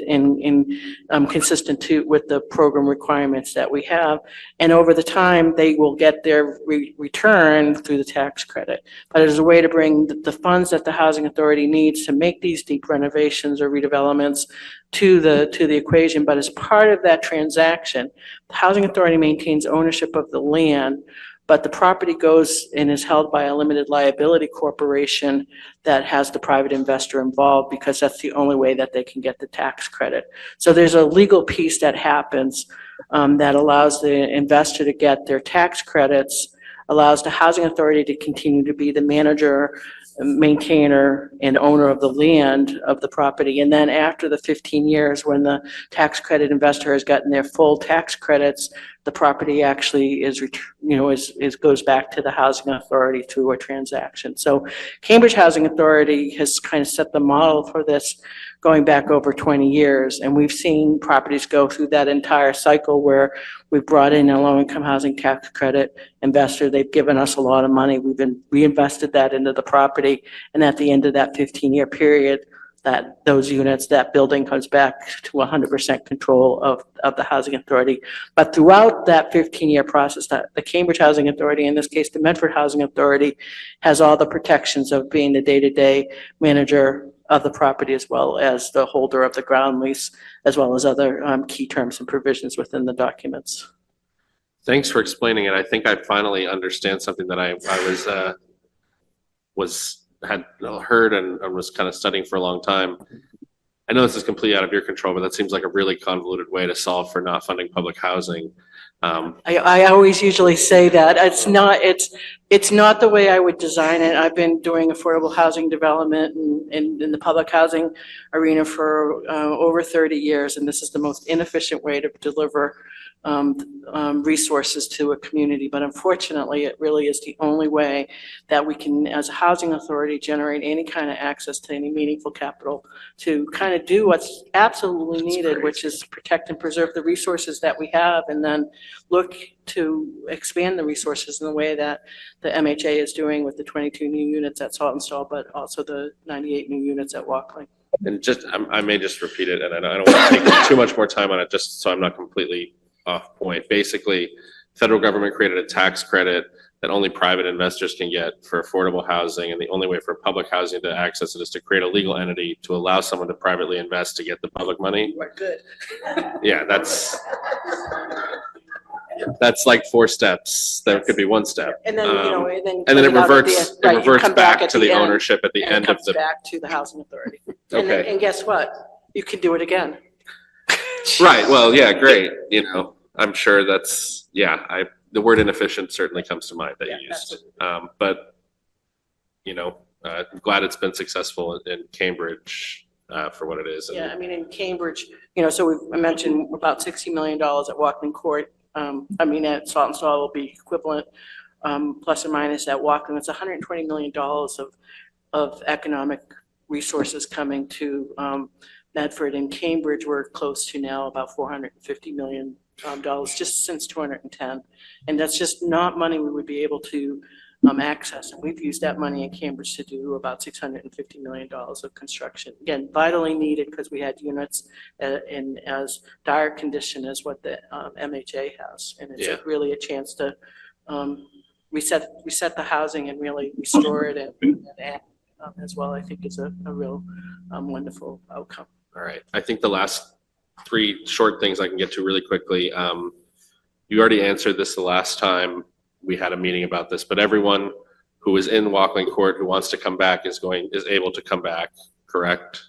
consistent with the program requirements that we have. And over the time, they will get their return through the tax credit. But as a way to bring the funds that the housing authority needs to make these deep renovations or redevelopments to the equation. But as part of that transaction, the housing authority maintains ownership of the land, but the property goes and is held by a limited liability corporation that has the private investor involved, because that's the only way that they can get the tax credit. So there's a legal piece that happens that allows the investor to get their tax credits, allows the housing authority to continue to be the manager, maintainer, and owner of the land of the property. And then after the 15 years, when the tax credit investor has gotten their full tax credits, the property actually goes back to the housing authority through a transaction. So Cambridge Housing Authority has kind of set the model for this going back over 20 years. And we've seen properties go through that entire cycle where we've brought in a low-income housing tax credit investor. They've given us a lot of money. We've reinvested that into the property. And at the end of that 15-year period, that building comes back to 100% control of the housing authority. But throughout that 15-year process, the Cambridge Housing Authority, in this case, the Medford Housing Authority, has all the protections of being the day-to-day manager of the property, as well as the holder of the ground lease, as well as other key terms and provisions within the documents. Thanks for explaining it. I think I finally understand something that I had heard and was kind of studying for a long time. I know this is completely out of your control, but that seems like a really convoluted way to solve for not funding public housing. I always usually say that it's not the way I would design it. I've been doing affordable housing development in the public housing arena for over 30 years, and this is the most inefficient way to deliver resources to a community. But unfortunately, it really is the only way that we can, as a housing authority, generate any kind of access to any meaningful capital to kind of do what's absolutely needed, which is protect and preserve the resources that we have, and then look to expand the resources in the way that the MHA is doing with the 22 new units at Salt and Stall, but also the 98 new units at Walkland. And I may just repeat it, and I don't want to take too much more time on it, just so I'm not completely off point. Basically, federal government created a tax credit that only private investors can get for affordable housing, and the only way for public housing to access it is to create a legal entity to allow someone to privately invest to get the public money. We're good. Yeah, that's like 4 steps. There could be 1 step. And then, and then it reverts back to the ownership at the and end it of comes the. back to the housing authority. Okay. And guess what? You can do it again. Right. Well, yeah, great. I'm sure that's, the word inefficient certainly comes to mind that you used. But, I'm glad it's been successful in Cambridge. for what it is. Yeah, I mean, in Cambridge, so I mentioned about $60 million at Walkland Court. At Saltonstall will be equivalent, plus or minus at Walkland. It's $120 million of economic resources coming to Medford. And Cambridge, we're close to now about $450 million just since 210. And that's just not money we would be able to access. And we've used that money in Cambridge to do about $650 million of construction. Again, vitally needed because we had units in as dire condition as what the MHA has. And it's really a chance to reset the housing and really restore it and add as well. I think is a real wonderful outcome. All right. I think the last three short things I can get to really quickly. You already answered this the last time we had a meeting about this, but everyone who is in Walkland Court who wants to come back is able to come back, correct?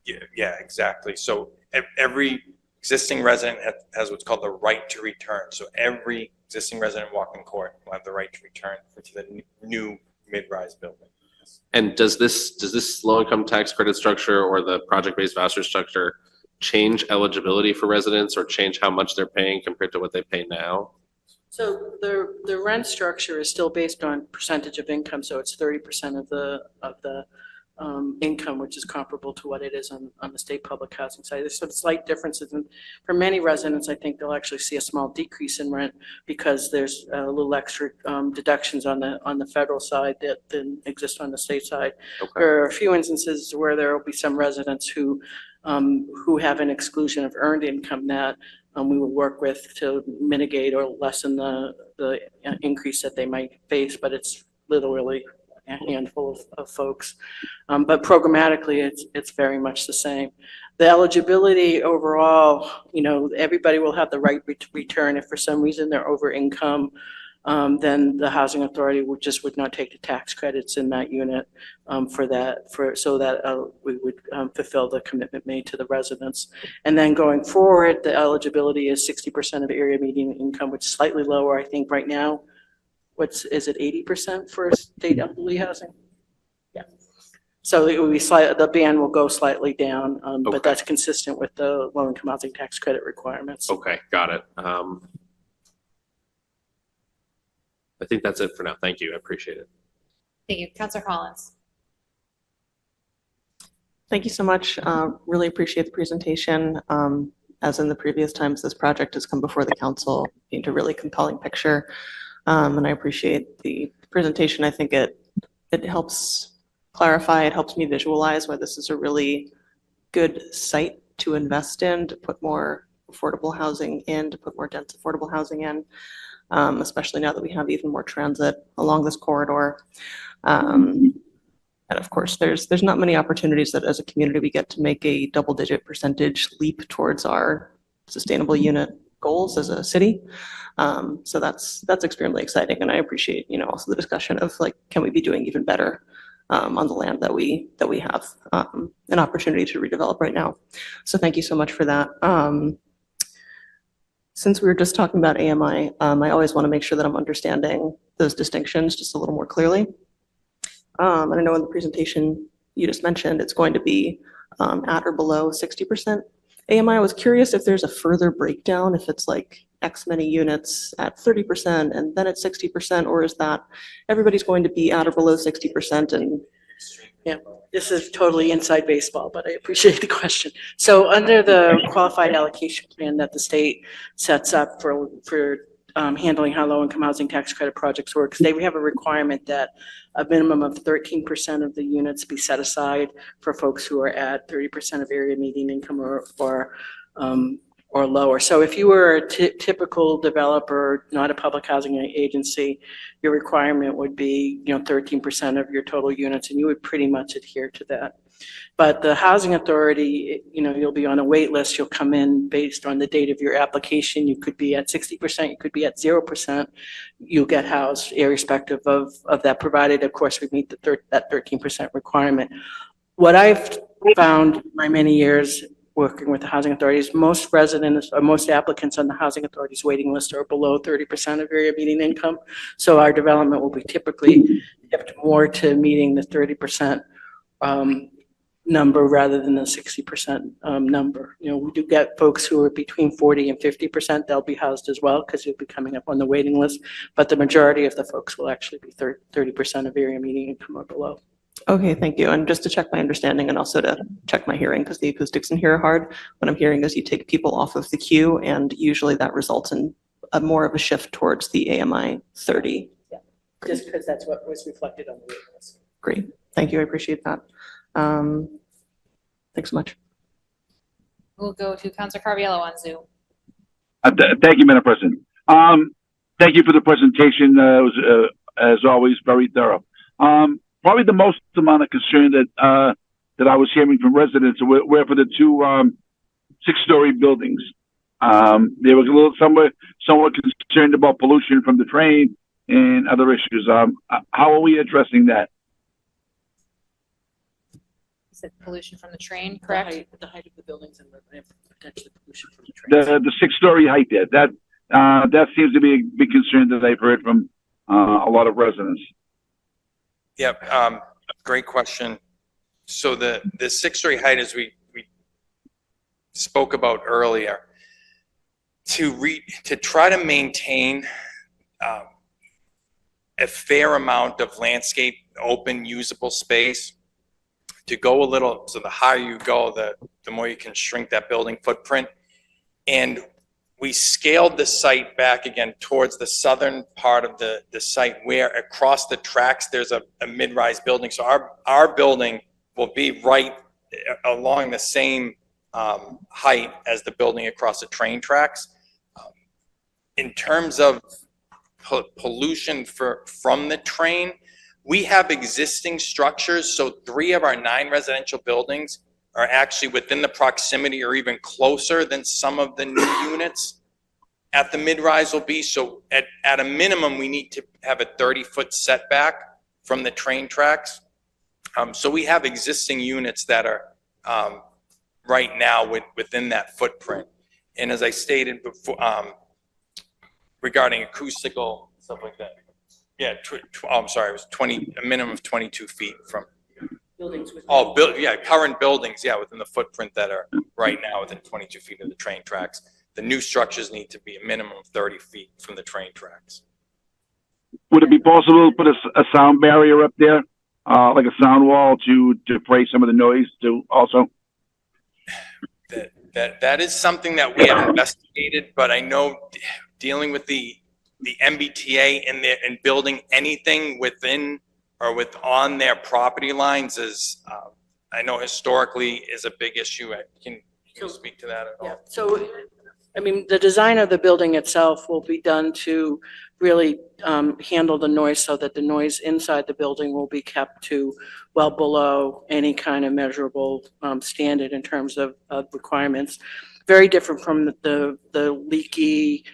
Yeah, exactly. So every existing resident has what's called the right to return. So every existing resident in Walkland Court will have the right to return to the new mid-rise building. And does this low-income tax credit structure or the project-based voucher structure change eligibility for residents or change how much they're paying compared to what they pay now? So the rent structure is still based on percentage of income, so it's 30% of the income, which is comparable to what it is on the state public housing side. There's some slight differences, and for many residents, I think they'll actually see a small decrease in rent because there's a little extra deductions on the federal side that didn't exist on the state side. Okay. There are a few instances where there will be some residents who have an exclusion of earned income that we will work with to mitigate or lessen the increase that they might face, but it's literally a handful of folks. But programmatically, it's very much the same. The eligibility overall, everybody will have the right to return. If for some reason they're over income, then the housing authority would not take the tax credits in that unit so that we would fulfill the commitment made to the residents. And then going forward, the eligibility is 60% of area median income, which is slightly lower, I think right now. Is it 80% for state elderly housing? Yeah. So it will be the band will go slightly down, Okay. but that's consistent with the low-income housing tax credit requirements. Okay, got it. I think that's it for now. Thank you. I appreciate it. Thank you. Counselor Collins. Thank you so much. Really appreciate the presentation. As in the previous times, this project has come before the council, paint a really compelling picture. And I appreciate the presentation. I think it helps clarify, it helps me visualize why this is a really good site to invest in, to put more affordable housing in, to put more dense affordable housing in, especially now that we have even more transit along this corridor. And of course, there's not many opportunities that as a community we get to make a double-digit percentage leap towards our sustainable unit goals as a city. So that's extremely exciting, and I appreciate also the discussion of can we be doing even better on the land that we have an opportunity to redevelop right now. So thank you so much for that. Since we were just talking about AMI, I always want to make sure that I'm understanding those distinctions just a little more clearly. And I know in the presentation you just mentioned it's going to be at or below 60% AMI. I was curious if there's a further breakdown, if it's like X many units at 30% and then at 60%, or is that everybody's going to be at or below 60% and Yeah, this is totally inside baseball, but I appreciate the question. So under the qualified allocation plan that the state sets up for handling how low-income housing tax credit projects work, they have a requirement that a minimum of 13% of the units be set aside for folks who are at 30% of area median income or lower. So if you were a typical developer, not a public housing agency, your requirement would be 13% of your total units, and you would pretty much adhere to that. But the housing authority, you'll be on a wait list. You'll come in based on the date of your application. You could be at 60%, you could be at 0%. You'll get housed irrespective of that, provided, of course, we meet that 13% requirement. What I've found in my many years working with the housing authorities, most residents or most applicants on the housing authority's waiting list are below 30% of area median income. So our development will be typically tipped more to meeting the 30% number rather than the 60% number. You know, we do get folks who are between 40 and 50%. They'll be housed as well because you'll be coming up on the waiting list. But the majority of the folks will actually be 30% of area median income or below. Okay, thank you. And just to check my understanding and also to check my hearing, because the acoustics in here are hard, what I'm hearing is you take people off of the queue, and usually that results in more of a shift towards the AMI 30. Just because that's what was reflected on the waiting list. Great, thank you, I appreciate that. Thanks so much. We'll go to Councilor Carviallo on Zoom. Thank you, Madam President. Thank you for the presentation. It was, as always, very thorough. Probably the most amount of concern that I was hearing from residents were for the two 6-story buildings. They were a little somewhat concerned about pollution from the train and other issues. How are we addressing that? Is it pollution from the train, correct? The height of the buildings and potentially pollution from the trains. The 6-story height there. That seems to be a big concern that I've heard from a lot of residents. Yeah, great question. So the 6-story height, as we spoke about earlier, to try to maintain a fair amount of landscape, open, usable space, to go a little, so the higher you go, the more you can shrink that building footprint. And we scaled the site back again towards the southern part of the site, where across the tracks there's a mid-rise building. So our building will be right along the same height as the building across the train tracks. In terms of pollution from the train, we have existing structures. So 3 of our 9 residential buildings are actually within the proximity or even closer than some of the new units at the mid-rise will be. So at a minimum, we need to have a 30-foot setback from the train tracks. So we have existing units that are right now within that footprint. And as I stated before, regarding acoustical, stuff like that. Yeah, I'm sorry, it was a minimum of 22 feet from. Buildings with. Current buildings, within the footprint that are right now within 22 feet of the train tracks. The new structures need to be a minimum of 30 feet from the train tracks. Would it be possible to put a sound barrier up there, like a sound wall to defray some of the noise too also? That is something that we have investigated, but I know dealing with the MBTA and building anything within or on their property lines is, I know historically is a big issue. Can you speak to that at all? Yeah, so, I mean, the design of the building itself will be done to really handle the noise so that the noise inside the building will be kept to well below any kind of measurable standard in terms of requirements. Very different from the leaky,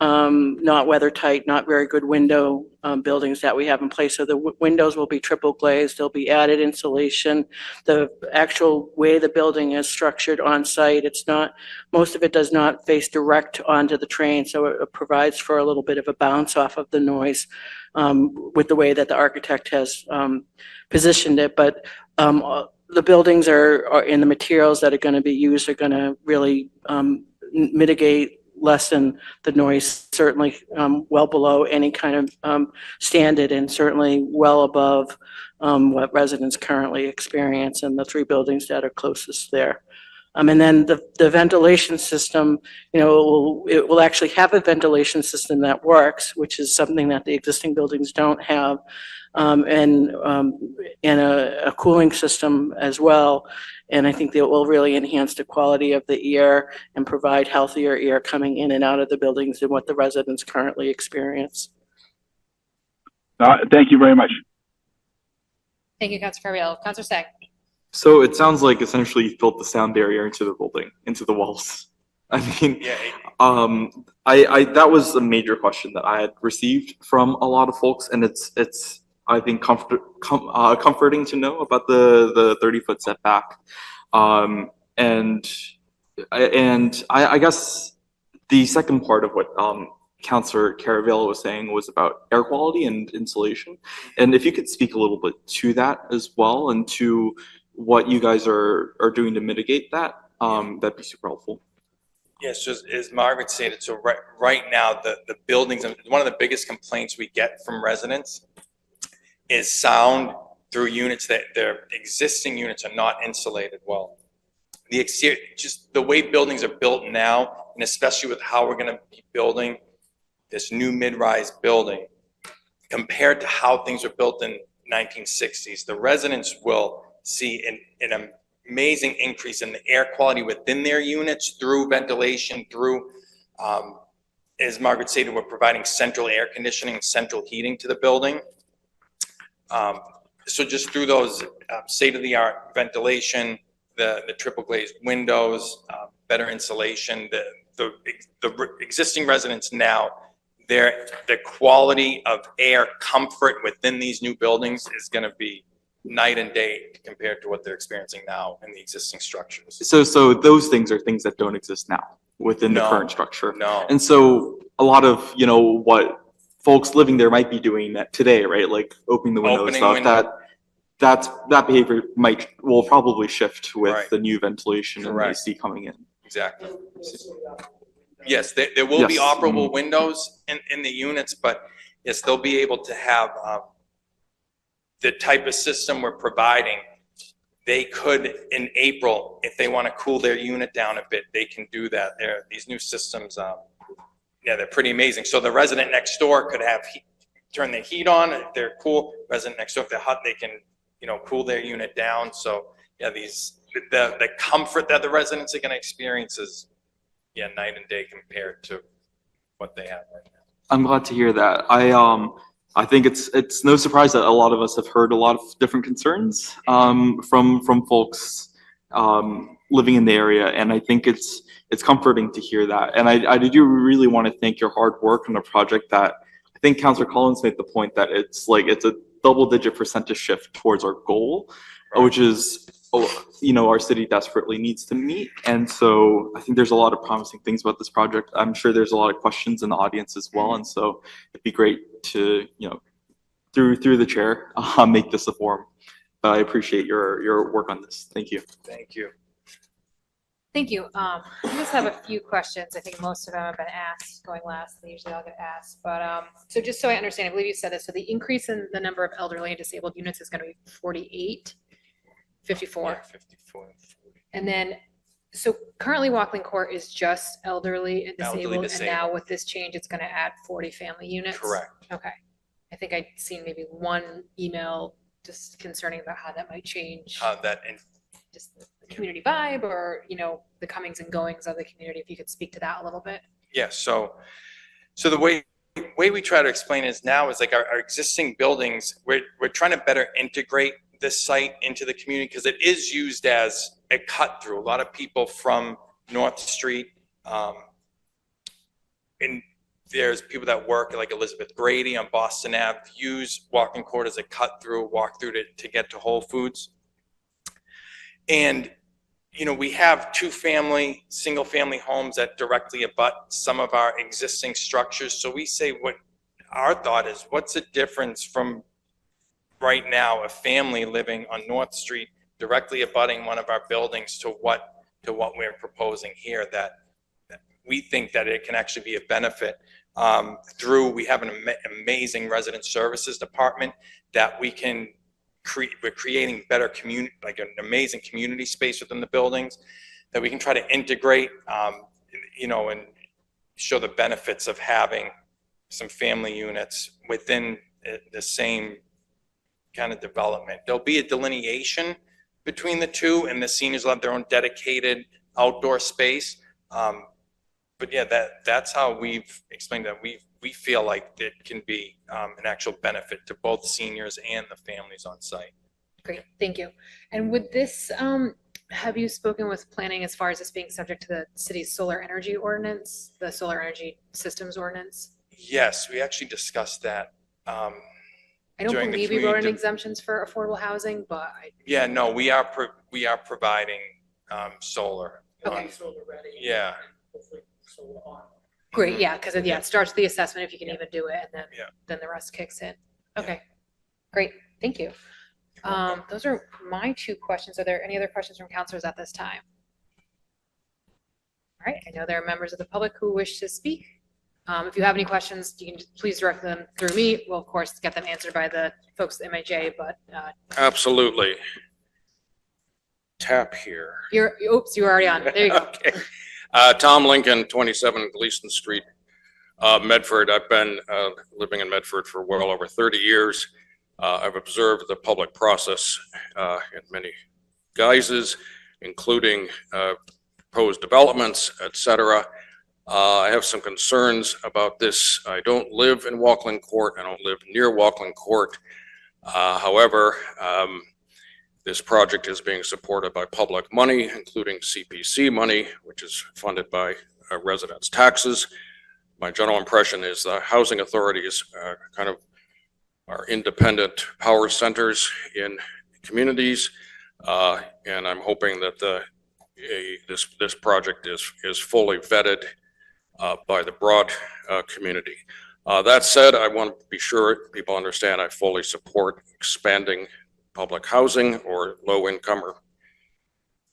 not weather tight, not very good window buildings that we have in place. So the windows will be triple glazed, there'll be added insulation. The actual way the building is structured on site, most of it does not face direct onto the train, so it provides for a little bit of a bounce off of the noise with the way that the architect has positioned it. But the buildings are in the materials that are going to be used are going to really mitigate, lessen the noise, certainly well below any kind of standard, and certainly well above what residents currently experience in the 3 buildings that are closest there. And then the ventilation system, it will actually have a ventilation system that works, which is something that the existing buildings don't have, and a cooling system as well. And I think that will really enhance the quality of the air and provide healthier air coming in and out of the buildings than what the residents currently experience. Thank you very much. Thank you, Councilor Carviallo. Councilor Singh. So it sounds like essentially you built the sound barrier into the building, into the walls. I mean, that was a major question that I had received from a lot of folks, and it's I think comforting to know about the 30-foot setback, and I guess the second part of what Councilor Carviallo was saying was about air quality and insulation, and if you could speak a little bit to that as well, and to what you guys are doing to mitigate that, that'd be super helpful. Yes, just as Margaret stated, so right now, the buildings, and one of the biggest complaints we get from residents is sound through units that their existing units are not insulated well. The exterior, just the way buildings are built now, and especially with how we're gonna be building this new mid-rise building, compared to how things were built in 1960s, the residents will see an amazing increase in the air quality within their units through ventilation, through, as Margaret stated, we're providing central air conditioning, central heating to the building. So just through those state-of-the-art ventilation, the triple glazed windows, better insulation, the existing residents now, the quality of air comfort within these new buildings is going to be night and day compared to what they're experiencing now in the existing structures. So those things are things that don't exist now within the No. current structure. No. And so a lot of, what folks living there might be doing that today, right? Like opening the windows, Opening stuff, that behavior will probably shift with Right. the new ventilation and Correct. AC coming in. Exactly. Yes, there will be Yes. operable windows in the units, but yes, they'll be able to have the type of system we're providing. They could, in April, if they want to cool their unit down a bit, they can do that. These new systems, they're pretty amazing. So the resident next door could have turn their heat on if they're cool. Resident next door, if they're hot, they can, cool their unit down. So yeah, the comfort that the residents are going to experience is, night and day compared to what they have right now. I'm glad to hear that. I think it's no surprise that a lot of us have heard a lot of different concerns from folks living in the area, and I think it's comforting to hear that. And I do really want to thank your hard work on a project that I think Councilor Collins made the point that it's a double-digit percentage shift towards our goal, which is our city desperately needs to meet. And so I think there's a lot of promising things about this project. I'm sure there's a lot of questions in the audience as well. And so it'd be great to, through the chair, make this a forum. But I appreciate your work on this. Thank you. Thank you. Thank you. I just have a few questions. I think most of them have been asked going last. They usually all get asked. But so just so I understand, I believe you said this. So the increase in the number of elderly and disabled units is going to be 48, 54. Yeah, 54. And then, so currently Walkland Court is just elderly and Elderly disabled. And disabled. now with this change, it's going to add 40 family units? Correct. Okay. I think I'd seen maybe one email just concerning about how that might change just the community vibe or, the comings and goings of the community. If you could speak to that a little bit. Yeah, so the way we try to explain it is now is like our existing buildings, we're trying to better integrate this site into the community because it is used as a cut through. A lot of people from North Street, and there's people that work like Elizabeth Grady on Boston Ave, use Walkland Court as a cut through, walk through to get to Whole Foods. And we have single family homes that directly abut some of our existing structures. So we say what our thought is, what's the difference from right now a family living on North Street directly abutting one of our buildings to what we're proposing here, that we think that it can actually be a benefit we have an amazing resident services department that we can we're creating better community, like an amazing community space within the buildings that we can try to integrate, and show the benefits of having some family units within the same kind of development. There'll be a delineation between the two, and the seniors will have their own dedicated outdoor space. But yeah, that's how we've explained that we feel like it can be an actual benefit to both seniors and the families on site. Great, thank you. And with this, have you spoken with planning as far as this being subject to the city's solar energy ordinance, the solar energy systems ordinance? Yes, we actually discussed that. I don't During the believe we wrote in community- exemptions for affordable housing, but Yeah, no, we are providing solar. Okay. Yeah. great, yeah, because it starts the assessment if you can even do it, and Yeah. then the rest kicks in. Okay, great, thank you. Those are my two questions. Are there any other questions from counselors at this time? All right, I know there are members of the public who wish to speak. If you have any questions, you can please direct them through me. We'll, of course, get them answered by the folks at MHA, but Absolutely. Tap here. oops, you're already on. There you go. Okay. Tom Lincoln, 27 Gleason Street, Medford. I've been living in Medford for well over 30 years. I've observed the public process in many guises, including proposed developments, et cetera. I have some concerns about this. I don't live in Walkland Court. I don't live near Walkland Court. However, this project is being supported by public money, including CPC money, which is funded by residents' taxes. My general impression is the housing authorities kind of are independent power centers in communities. And I'm hoping that this project is fully vetted by the broad community. That said, I want to be sure people understand I fully support expanding public housing or low income or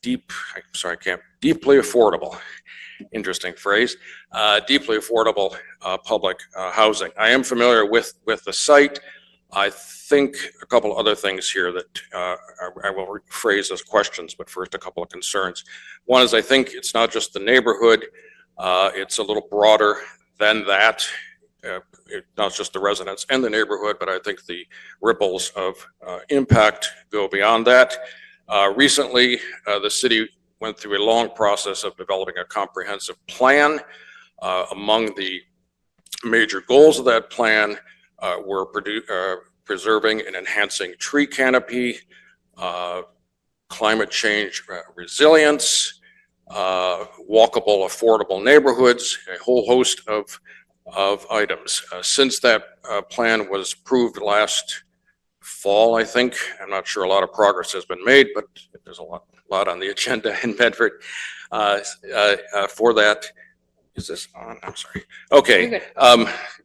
deeply affordable, interesting phrase, deeply affordable public housing. I am familiar with the site. I think a couple other things here that I will rephrase as questions, but first a couple of concerns. One is I think it's not just the neighborhood, it's a little broader than that. Not just the residents and the neighborhood, but I think the ripples of impact go beyond that. Recently, the city went through a long process of developing a comprehensive plan. Among the major goals of that plan were preserving and enhancing tree canopy, climate change resilience, walkable, affordable neighborhoods, a whole host of items. Since that plan was approved last fall, I think, I'm not sure a lot of progress has been made, but there's a lot on the agenda in Medford for that. Is this on? I'm sorry. Okay.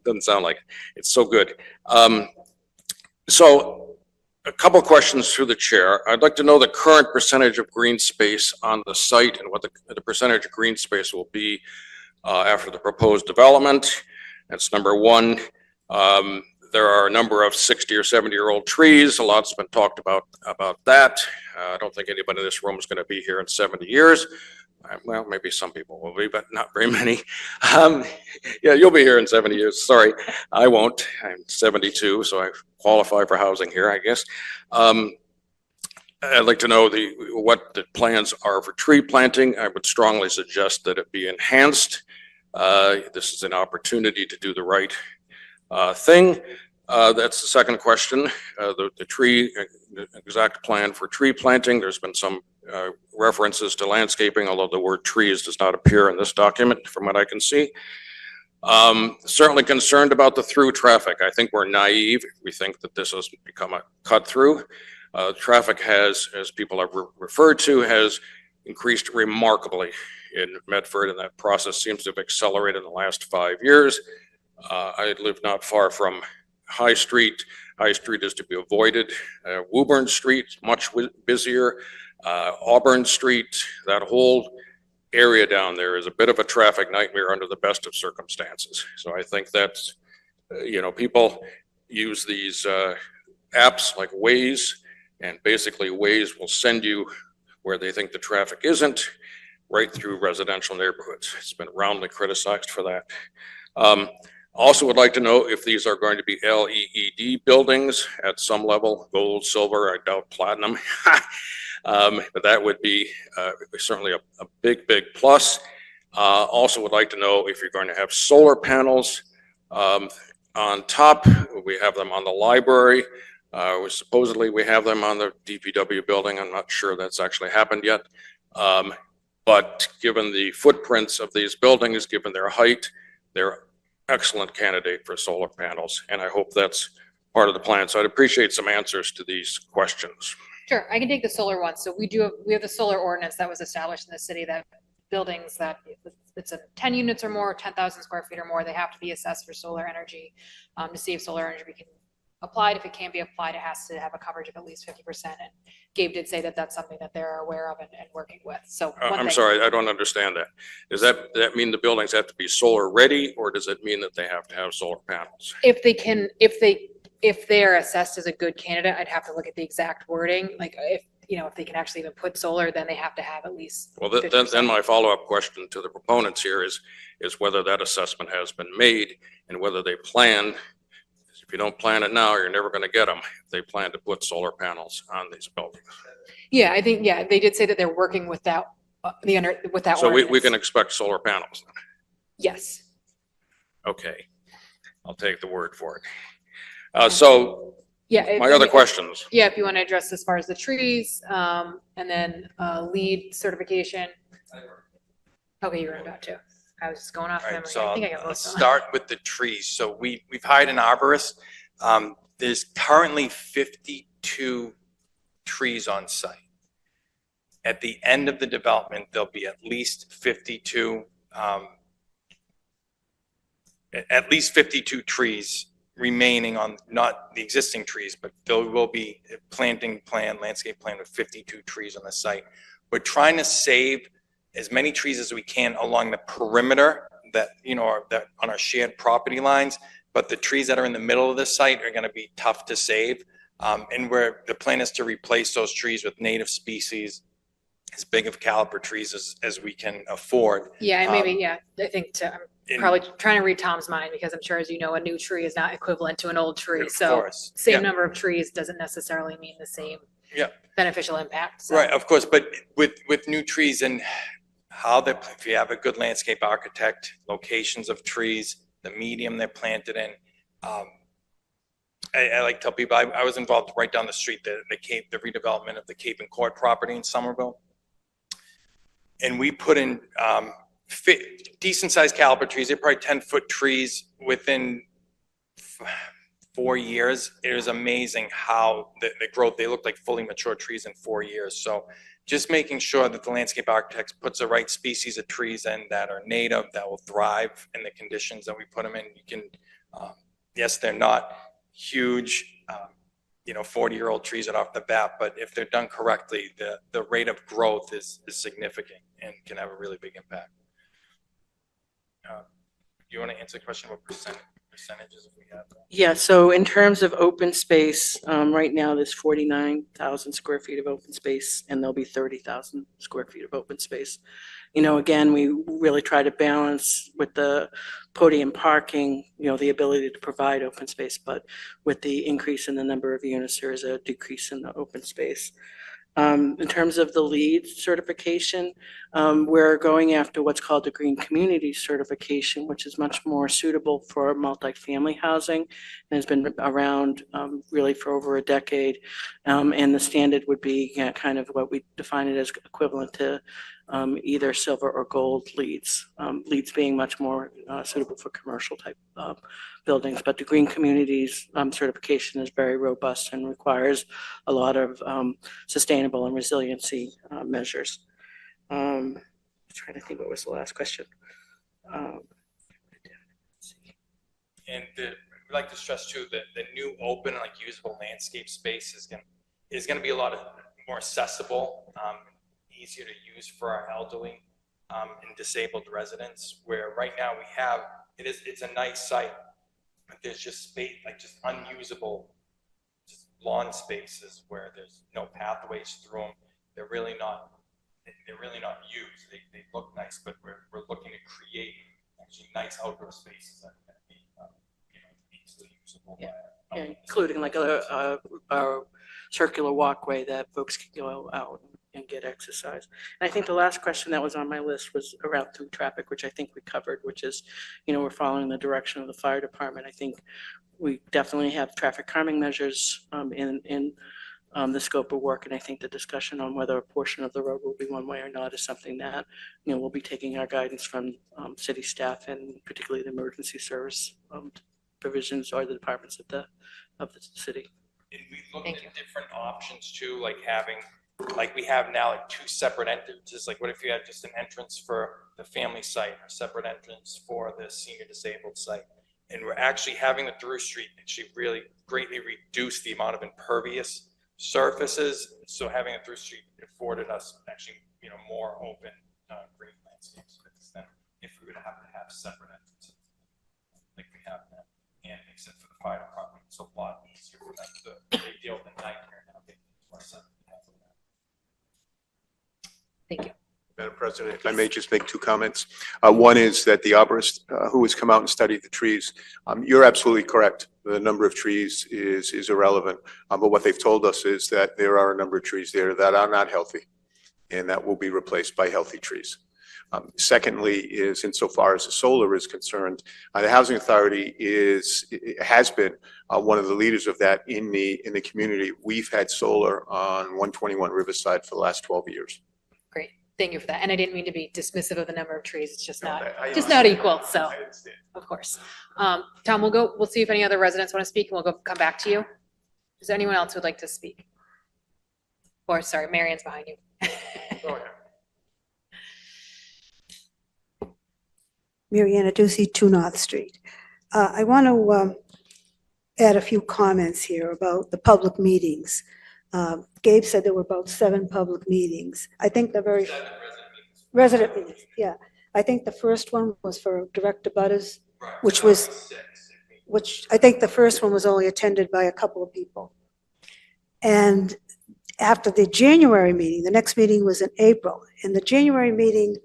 Doesn't sound like it. It's so good. So a couple questions through the chair. I'd like to know the current percentage of green space on the site and what the percentage of green space will be after the proposed development. That's number one. There are a number of 60 or 70-year-old trees. A lot's been talked about that. I don't think anybody in this room is going to be here in 70 years. Well, maybe some people will be, but not very many. Yeah, you'll be here in 70 years. Sorry, I won't. I'm 72, so I qualify for housing here, I guess. I'd like to know what the plans are for tree planting. I would strongly suggest that it be enhanced. This is an opportunity to do the right thing. That's the second question. The tree, exact plan for tree planting. There's been some references to landscaping, although the word trees does not appear in this document from what I can see. Certainly concerned about the through traffic. I think we're naive if we think that this has become a cut through. Traffic has, as people have referred to, has increased remarkably in Medford, and that process seems to have accelerated in the last 5 years. I live not far from High Street. High Street is to be avoided. Woburn Street, much busier. Auburn Street, that whole area down there is a bit of a traffic nightmare under the best of circumstances. So I think that's, people use these apps like Waze, and basically Waze will send you where they think the traffic isn't, right through residential neighborhoods. It's been roundly criticized for that. Also would like to know if these are going to be LEED buildings at some level, gold, silver, I doubt platinum. But that would be certainly a big plus. Also would like to know if you're going to have solar panels on top. We have them on the library. Supposedly we have them on the DPW building. I'm not sure that's actually happened yet. But given the footprints of these buildings, given their height, they're excellent candidate for solar panels. And I hope that's part of the plan. So I'd appreciate some answers to these questions. Sure, I can take the solar one. So we have the solar ordinance that was established in the city that buildings that it's a 10 units or more, 10,000 square feet or more, they have to be assessed for solar energy to see if solar energy can applied. If it can't be applied, it has to have a coverage of at least 50%. And Gabe did say that that's something that they're aware of and working with. So one I'm thing- sorry, I don't understand that. Does that mean the buildings have to be solar ready, or does it mean that they have to have solar panels? If they can, if they're assessed as a good candidate, I'd have to look at the exact wording. Like if, if they can actually even put solar, then they have to have at least Well, then 50%. my follow-up question to the proponents here is whether that assessment has been made and whether they plan, if you don't plan it now, you're never going to get them, if they plan to put solar panels on these buildings. Yeah, I think, they did say that they're working with that, with that So we ordinance. can expect solar panels. Yes. Okay, I'll take the word for it. So Yeah. my other questions. Yeah, if you want to address as far as the trees, and then LEED certification. Okay, you were about to. I was just going off All right, memory. so I think I got I'll most of them. start with the trees. So we've hired an arborist. There's currently 52 trees on site. At the end of the development, there'll be at least 52, at least 52 trees remaining on, not the existing trees, but there will be a planting plan, landscape plan with 52 trees on the site. We're trying to save as many trees as we can along the perimeter that, that on our shared property lines, but the trees that are in the middle of the site are going to be tough to save. And the plan is to replace those trees with native species, as big of caliber trees as we can afford. Yeah, and maybe, I think I'm And- probably trying to read Tom's mind because I'm sure, as you know, a new tree is not equivalent to an old tree. Of So course, same yeah. number of trees doesn't necessarily mean the same Yeah. beneficial impact. So. Right, of course, but with new trees and if you have a good landscape architect, locations of trees, the medium they're planted in. I like to tell people, I was involved right down the street, the redevelopment of the Cape and Court property in Somerville. And we put in decent sized caliber trees. They're probably 10-foot trees within 4 years. It was amazing how the growth, they looked like fully mature trees in 4 years. So just making sure that the landscape architect puts the right species of trees in that are native, that will thrive in the conditions that we put them in. You can, yes, they're not huge, 40-year-old trees right off the bat, but if they're done correctly, the rate of growth is significant and can have a really big impact. You want to answer the question about percentages if we have that? Yeah, so in terms of open space, right now there's 49,000 square feet of open space and there'll be 30,000 square feet of open space. Again, we really try to balance with the podium parking, the ability to provide open space, but with the increase in the number of units, there is a decrease in the open space. In terms of the LEED certification, we're going after what's called the Green Community Certification, which is much more suitable for multifamily housing and has been around really for over a decade. And the standard would be kind of what we define it as equivalent to either silver or gold LEEDs. LEEDs being much more suitable for commercial type buildings, but the Green Communities certification is very robust and requires a lot of sustainable and resiliency measures. I'm trying to think what was the last question. And we'd like to stress too that the new open, usable landscape space is going to be a lot more accessible, easier to use for our elderly and disabled residents. Where right now it's a nice site, but there's just space, just unusable lawn spaces where there's no pathways through them. They're really not used. They look nice, but we're looking to create actually nice outdoor spaces that can be easily usable. Yeah, including like a circular walkway that folks can go out and get exercise. And I think the last question that was on my list was around through traffic, which I think we covered, which is, we're following the direction of the fire department. I think we definitely have traffic calming measures in the scope of work. And I think the discussion on whether a portion of the road will be one way or not is something that, we'll be taking our guidance from city staff and particularly the emergency service provisions or the departments of the city. And we looked Thank at you. different options too, having, we have now two separate entrances. What if you had just an entrance for the family site, a separate entrance for the senior disabled site? And we're actually having the through street actually really greatly reduced the amount of impervious surfaces. So having a through street afforded us actually, more open green landscapes than if we would have to have separate entrances like we have now. And except for the fire department, it's a lot easier for them to they deal with the nightmare now. Thank you. Madam President, if I may just make two comments. One is that the arborist who has come out and studied the trees, you're absolutely correct. The number of trees is irrelevant. But what they've told us is that there are a number of trees there that are not healthy and that will be replaced by healthy trees. Secondly is insofar as the solar is concerned, the Housing Authority has been one of the leaders of that in the community. We've had solar on 121 Riverside for the last 12 years. Great. Thank you for that. And I didn't mean to be dismissive of the number of trees. It's just not equal. So, I understand. of course. Tom, we'll see if any other residents want to speak and we'll come back to you. Is there anyone else who would like to speak? Or sorry, Marion's behind you. Go ahead. Mariana Ducey, 2 North Street. I want to add a few comments here about the public meetings. Gabe said there were about 7 public meetings. I think the very resident meetings, yeah. I think the first one was for Director Butters, which I think the first one was only attended by a couple of people. And after the January meeting, the next meeting was in April. In the January meeting,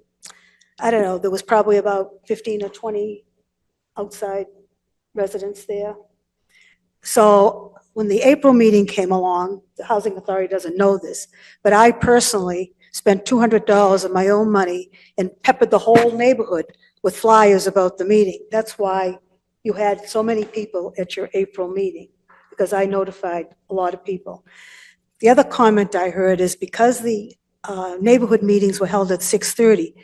I don't know, there was probably about 15 or 20 outside residents there. So when the April meeting came along, the Housing Authority doesn't know this, but I personally spent $200 of my own money and peppered the whole neighborhood with flyers about the meeting. That's why you had so many people at your April meeting, because I notified a lot of people. The other comment I heard is because the neighborhood meetings were held at 6:30,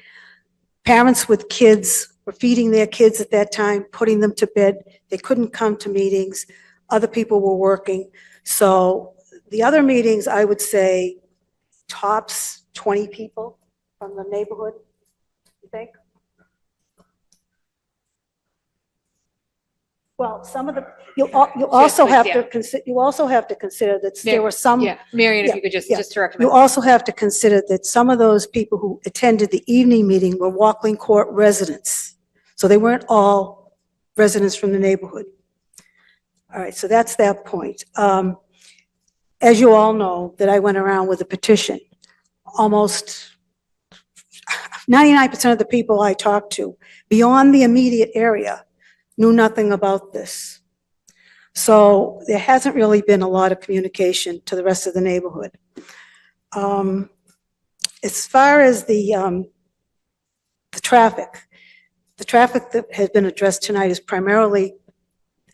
parents with kids were feeding their kids at that time, putting them to bed. They couldn't come to meetings. Other people were working. So the other meetings, I would say tops 20 people from the neighborhood, you think? Well, some of the, you also have to consider that there were some. Yeah, Marion, if you could yeah. just direct me. You also have to consider that some of those people who attended the evening meeting were Walkling Court residents. So they weren't all residents from the neighborhood. All right, so that's that point. As you all know, that I went around with a petition. Almost 99% of the people I talked to beyond the immediate area knew nothing about this. So there hasn't really been a lot of communication to the rest of the neighborhood. As far as the traffic that has been addressed tonight is primarily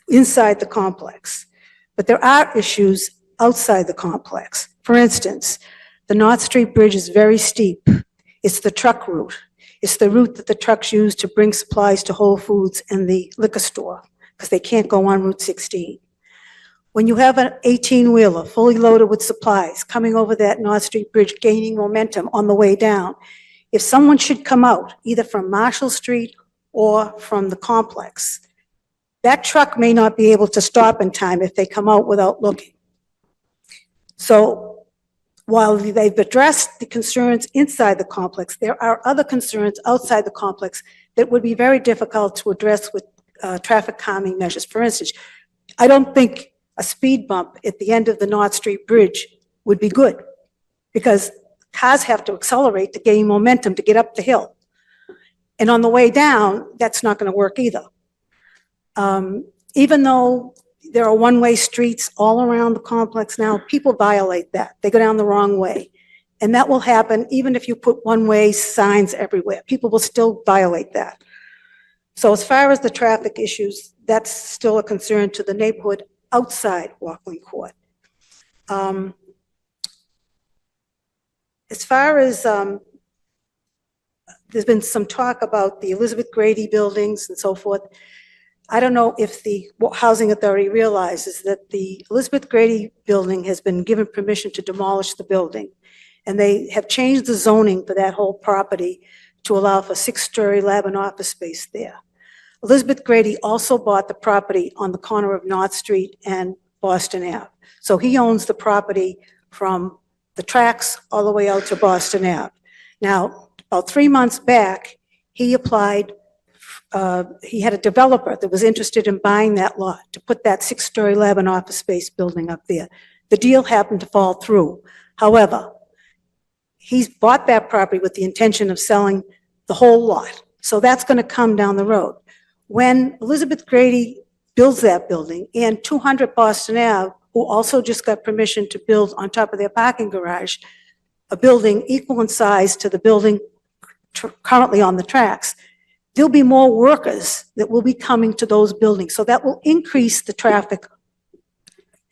inside the complex, but there are issues outside the complex. For instance, the North Street Bridge is very steep. It's the truck route. It's the route that the trucks use to bring supplies to Whole Foods and the liquor store, because they can't go on Route 16. When you have an 18-wheeler fully loaded with supplies coming over that North Street Bridge, gaining momentum on the way down, if someone should come out, either from Marshall Street or from the complex, that truck may not be able to stop in time if they come out without looking. So while they've addressed the concerns inside the complex, there are other concerns outside the complex that would be very difficult to address with traffic calming measures. For instance, I don't think a speed bump at the end of the North Street Bridge would be good, because cars have to accelerate to gain momentum to get up the hill. And on the way down, that's not going to work either. Even though there are one-way streets all around the complex now, people violate that. They go down the wrong way. And that will happen even if you put one-way signs everywhere. People will still violate that. So as far as the traffic issues, that's still a concern to the neighborhood outside Walkling Court. As far as, there's been some talk about the Elizabeth Grady buildings and so forth. I don't know if the Housing Authority realizes that the Elizabeth Grady building has been given permission to demolish the building. And they have changed the zoning for that whole property to allow for 6-story lab and office space there. Elizabeth Grady also bought the property on the corner of North Street and Boston Ave. So he owns the property from the tracks all the way out to Boston Ave. Now, about 3 months back, he applied, he had a developer that was interested in buying that lot to put that 6-story lab and office space building up there. The deal happened to fall through. However, he's bought that property with the intention of selling the whole lot. So that's going to come down the road. When Elizabeth Grady builds that building and 200 Boston Ave, who also just got permission to build on top of their parking garage, a building equal in size to the building currently on the tracks, there'll be more workers that will be coming to those buildings. So that will increase the traffic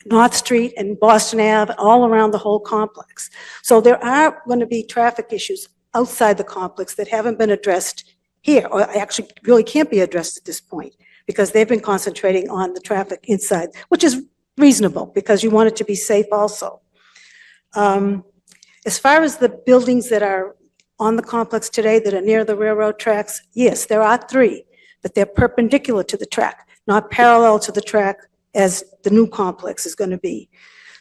North Street and Boston Ave, all around the whole complex. So there are going to be traffic issues outside the complex that haven't been addressed here, or actually really can't be addressed at this point, because they've been concentrating on the traffic inside, which is reasonable, because you want it to be safe also. As far as the buildings that are on the complex today that are near the railroad tracks, yes, there are 3, but they're perpendicular to the track, not parallel to the track as the new complex is going to be.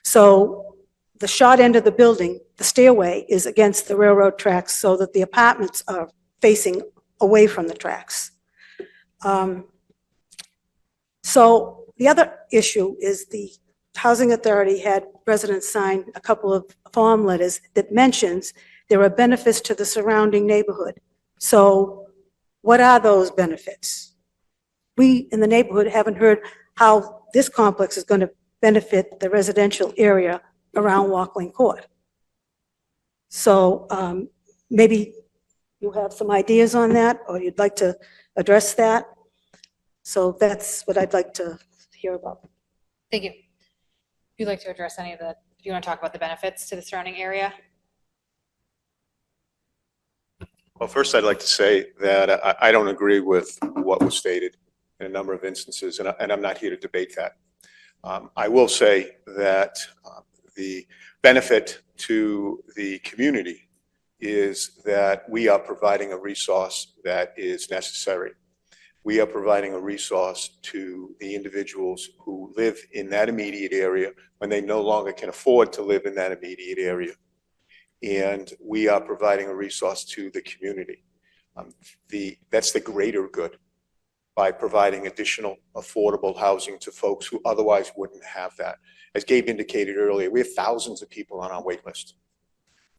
So the short end of the building, the stairway, is against the railroad tracks so that the apartments are facing away from the tracks. So the other issue is the Housing Authority had residents sign a couple of form letters that mentions there are benefits to the surrounding neighborhood. So what are those benefits? We in the neighborhood haven't heard how this complex is going to benefit the residential area around Walkland Court. So maybe you have some ideas on that, or you'd like to address that. So that's what I'd like to hear about. Thank you. If you'd like to address any of the, if you want to talk about the benefits to the surrounding area. Well, first, I'd like to say that I don't agree with what was stated in a number of instances, and I'm not here to debate that. I will say that the benefit to the community is that we are providing a resource that is necessary. We are providing a resource to the individuals who live in that immediate area when they no longer can afford to live in that immediate area. And we are providing a resource to the community. That's the greater good, by providing additional affordable housing to folks who otherwise wouldn't have that. As Gabe indicated earlier, we have thousands of people on our wait list.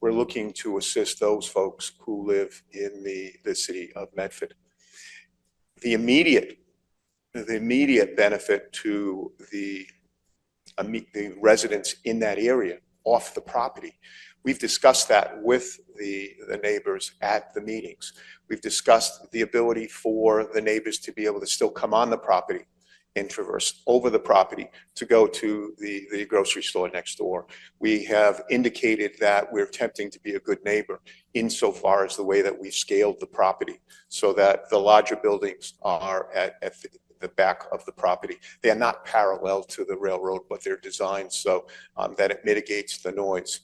We're looking to assist those folks who live in the city of Medford. The immediate benefit to the residents in that area off the property, we've discussed that with the neighbors at the meetings. We've discussed the ability for the neighbors to be able to still come on the property and traverse over the property to go to the grocery store next door. We have indicated that we're attempting to be a good neighbor insofar as the way that we've scaled the property so that the larger buildings are at the back of the property. They are not parallel to the railroad, but they're designed so that it mitigates the noise.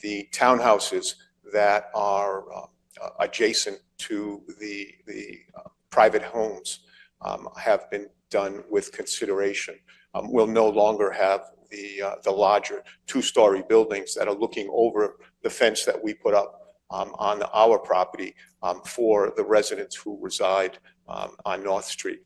The townhouses that are adjacent to the private homes have been done with consideration. We'll no longer have the larger 2-story buildings that are looking over the fence that we put up on our property for the residents who reside on North Street.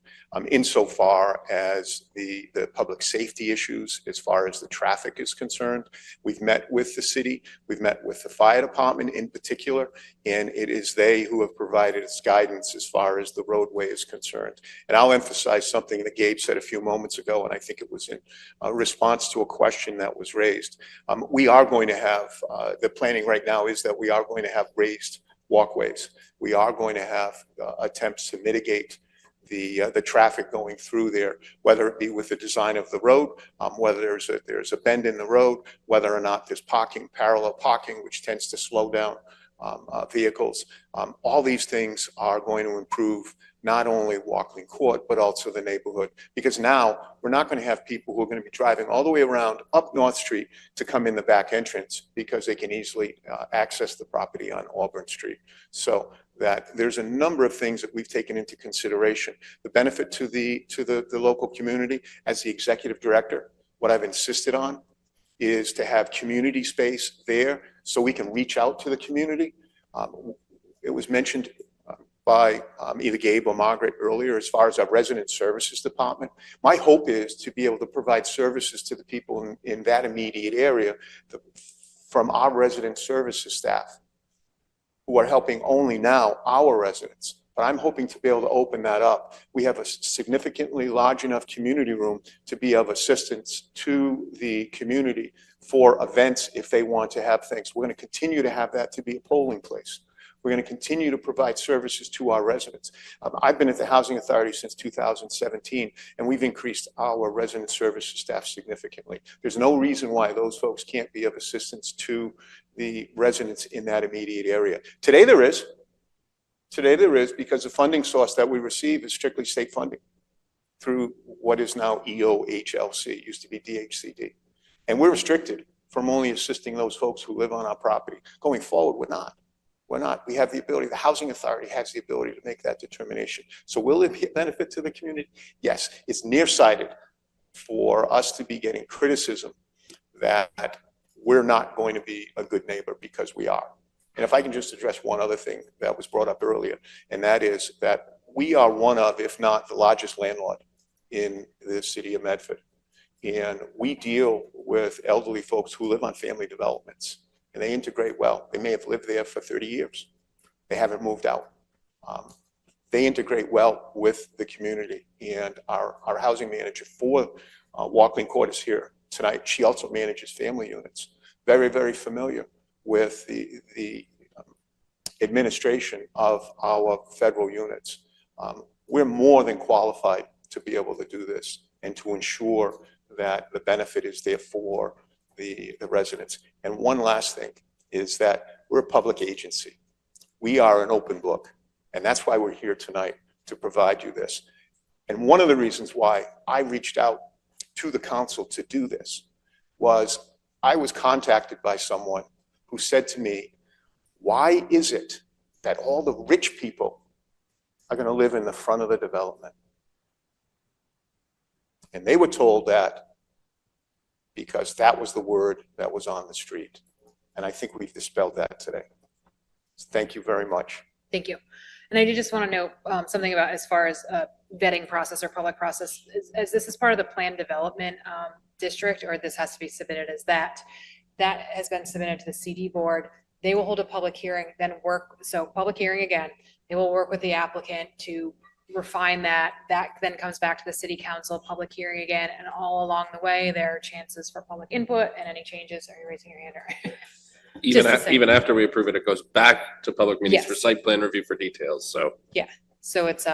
Insofar as the public safety issues, as far as the traffic is concerned, we've met with the city, we've met with the fire department in particular, and it is they who have provided us guidance as far as the roadway is concerned. And I'll emphasize something that Gabe said a few moments ago, and I think it was in response to a question that was raised. We are going to have, the planning right now is that we are going to have raised walkways. We are going to have attempts to mitigate the traffic going through there, whether it be with the design of the road, whether there's a bend in the road, whether or not there's parallel parking, which tends to slow down vehicles. All these things are going to improve not only Walkling Court, but also the neighborhood. Because now, we're not going to have people who are going to be driving all the way around up North Street to come in the back entrance because they can easily access the property on Auburn Street. So that there's a number of things that we've taken into consideration. The benefit to the local community. As the executive director, what I've insisted on is to have community space there so we can reach out to the community. It was mentioned by either Gabe or Margaret earlier as far as our resident services department. My hope is to be able to provide services to the people in that immediate area from our resident services staff, who are helping only now our residents. But I'm hoping to be able to open that up. We have a significantly large enough community room to be of assistance to the community for events if they want to have things. We're going to continue to have that to be a polling place. We're going to continue to provide services to our residents. I've been at the Housing Authority since 2017, and we've increased our resident services staff significantly. There's no reason why those folks can't be of assistance to the residents in that immediate area. Today there is. Today there is, because the funding source that we receive is strictly state funding through what is now EOHLC, it used to be DHCD. And we're restricted from only assisting those folks who live on our property. Going forward, we're not. We're not. We have the ability, the Housing Authority has the ability to make that determination. So will it benefit to the community? Yes. It's nearsighted for us to be getting criticism that we're not going to be a good neighbor, because we are. And if I can just address one other thing that was brought up earlier, and that is that we are one of, if not the largest landlord in the city of Medford. And we deal with elderly folks who live on family developments, and they integrate well. They may have lived there for 30 years. They haven't moved out. They integrate well with the community. And our housing manager for Walkling Court is here tonight. She also manages family units. Very, very familiar with the administration of our federal units. We're more than qualified to be able to do this and to ensure that the benefit is there for the residents. And one last thing is that we're a public agency. We are an open book, and that's why we're here tonight, to provide you this. And one of the reasons why I reached out to the council to do this was I was contacted by someone who said to me, why is it that all the rich people are going to live in the front of the development? And they were told that because that was the word that was on the street. And I think we've dispelled that today. So thank you very much. Thank you. And I do just want to note something about as far as vetting process or public process. As this is part of the plan development district, or this has to be submitted as that has been submitted to the CD board. They will hold a public hearing, then public hearing again. They will work with the applicant to refine that. That then comes back to the city council, public hearing again, and all along the way, there are chances for public input and any changes. Are you raising your hand? Or Even after we approve it, it goes back to public meetings for Yes. site plan review for details, so. So it's,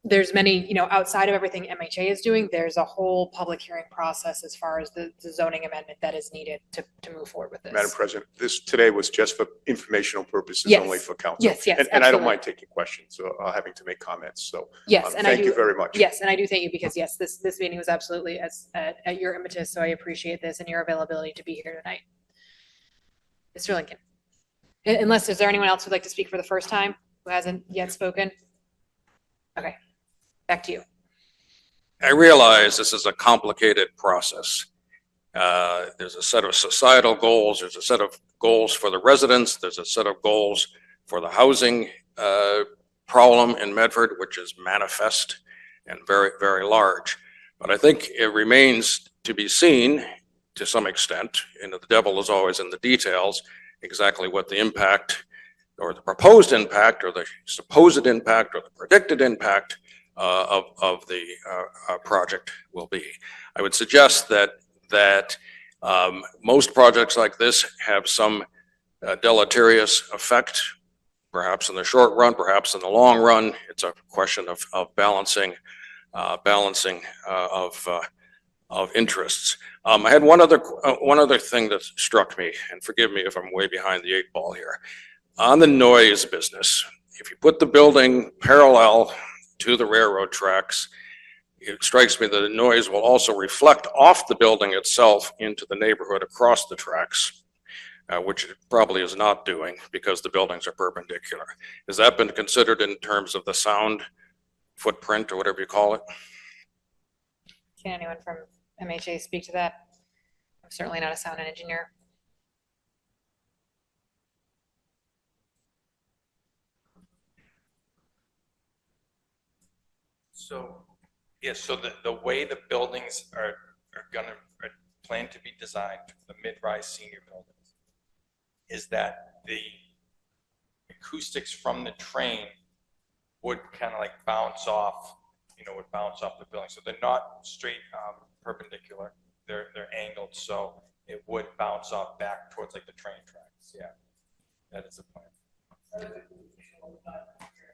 there's many, outside of everything MHA is doing, there's a whole public hearing process as far as the zoning amendment that is needed to move forward with this. Madam President, this today was just for informational purposes Yes. only for council. Yes, And I don't absolutely. mind taking questions or having to make comments. So Yes, and I thank you do, very much. yes, and I do thank you because yes, this meeting was absolutely at your impetus, so I appreciate this and your availability to be here tonight. Mr. Lincoln. Unless, is there anyone else who'd like to speak for the first time who hasn't yet spoken? Okay, back to you. I realize this is a complicated process. There's a set of societal goals, there's a set of goals for the residents, there's a set of goals for the housing problem in Medford, which is manifest and very, very large. But I think it remains to be seen to some extent, and the devil is always in the details, exactly what the impact or the proposed impact or the supposed impact or the predicted impact of the project will be. I would suggest that most projects like this have some deleterious effect, perhaps in the short run, perhaps in the long run. It's a question of balancing of interests. I had one other thing that struck me, and forgive me if I'm way behind the 8 ball here. On the noise business, if you put the building parallel to the railroad tracks, it strikes me that the noise will also reflect off the building itself into the neighborhood across the tracks, which it probably is not doing because the buildings are perpendicular. Has that been considered in terms of the sound footprint or whatever you call it? Can anyone from MHA speak to that? I'm certainly not a sound engineer. So, yes, so the way the buildings are planned to be designed, the mid-rise senior buildings, is that the acoustics from the train would kind of like bounce off, would bounce off the building. So they're not straight perpendicular, they're angled, so it would bounce off back towards like the train tracks. Yeah, that is the plan.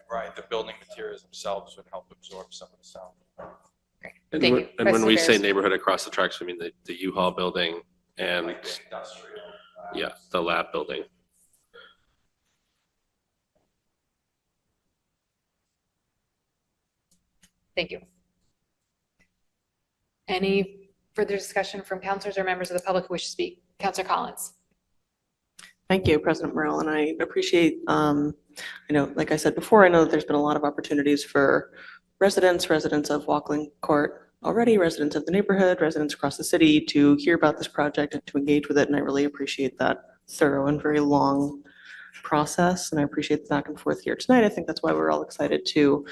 Right, the building materials themselves would help absorb some of the sound. And Thank when, you. and when we say President neighborhood across the tracks, we mean the U-Haul building and, Like the industrial. yeah, the lab building. Thank you. Any further discussion from counselors or members of the public who wish to speak? Counselor Collins. Thank you, President Morrell, and I appreciate, like I said before, I know that there's been a lot of opportunities for residents of Walkland Court already, residents of the neighborhood, residents across the city to hear about this project and to engage with it, and I really appreciate that thorough and very long process, and I appreciate the back and forth here tonight. I think that's why we're all excited to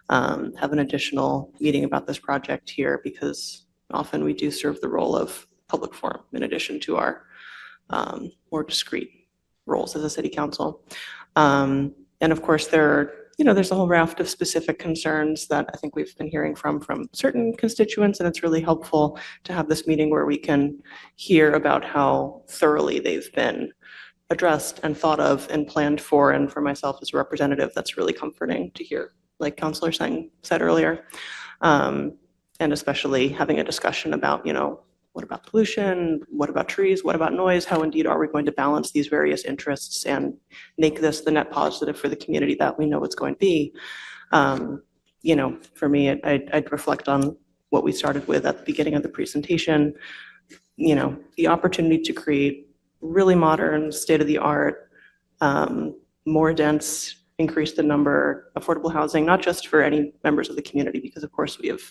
have an additional meeting about this project here, because often we do serve the role of public forum in addition to our more discrete roles as a city council. And of course, there's a whole raft of specific concerns that I think we've been hearing from certain constituents, and it's really helpful to have this meeting where we can hear about how thoroughly they've been addressed and thought of and planned for. And for myself as a representative, that's really comforting to hear, like Councilor Singh said earlier. And especially having a discussion about, what about pollution? What about trees? What about noise? How indeed are we going to balance these various interests and make this the net positive for the community that we know it's going to be? For me, I'd reflect on what we started with at the beginning of the presentation, the opportunity to create really modern, state-of-the-art, more dense, increase the number, affordable housing, not just for any members of the community, because of course we have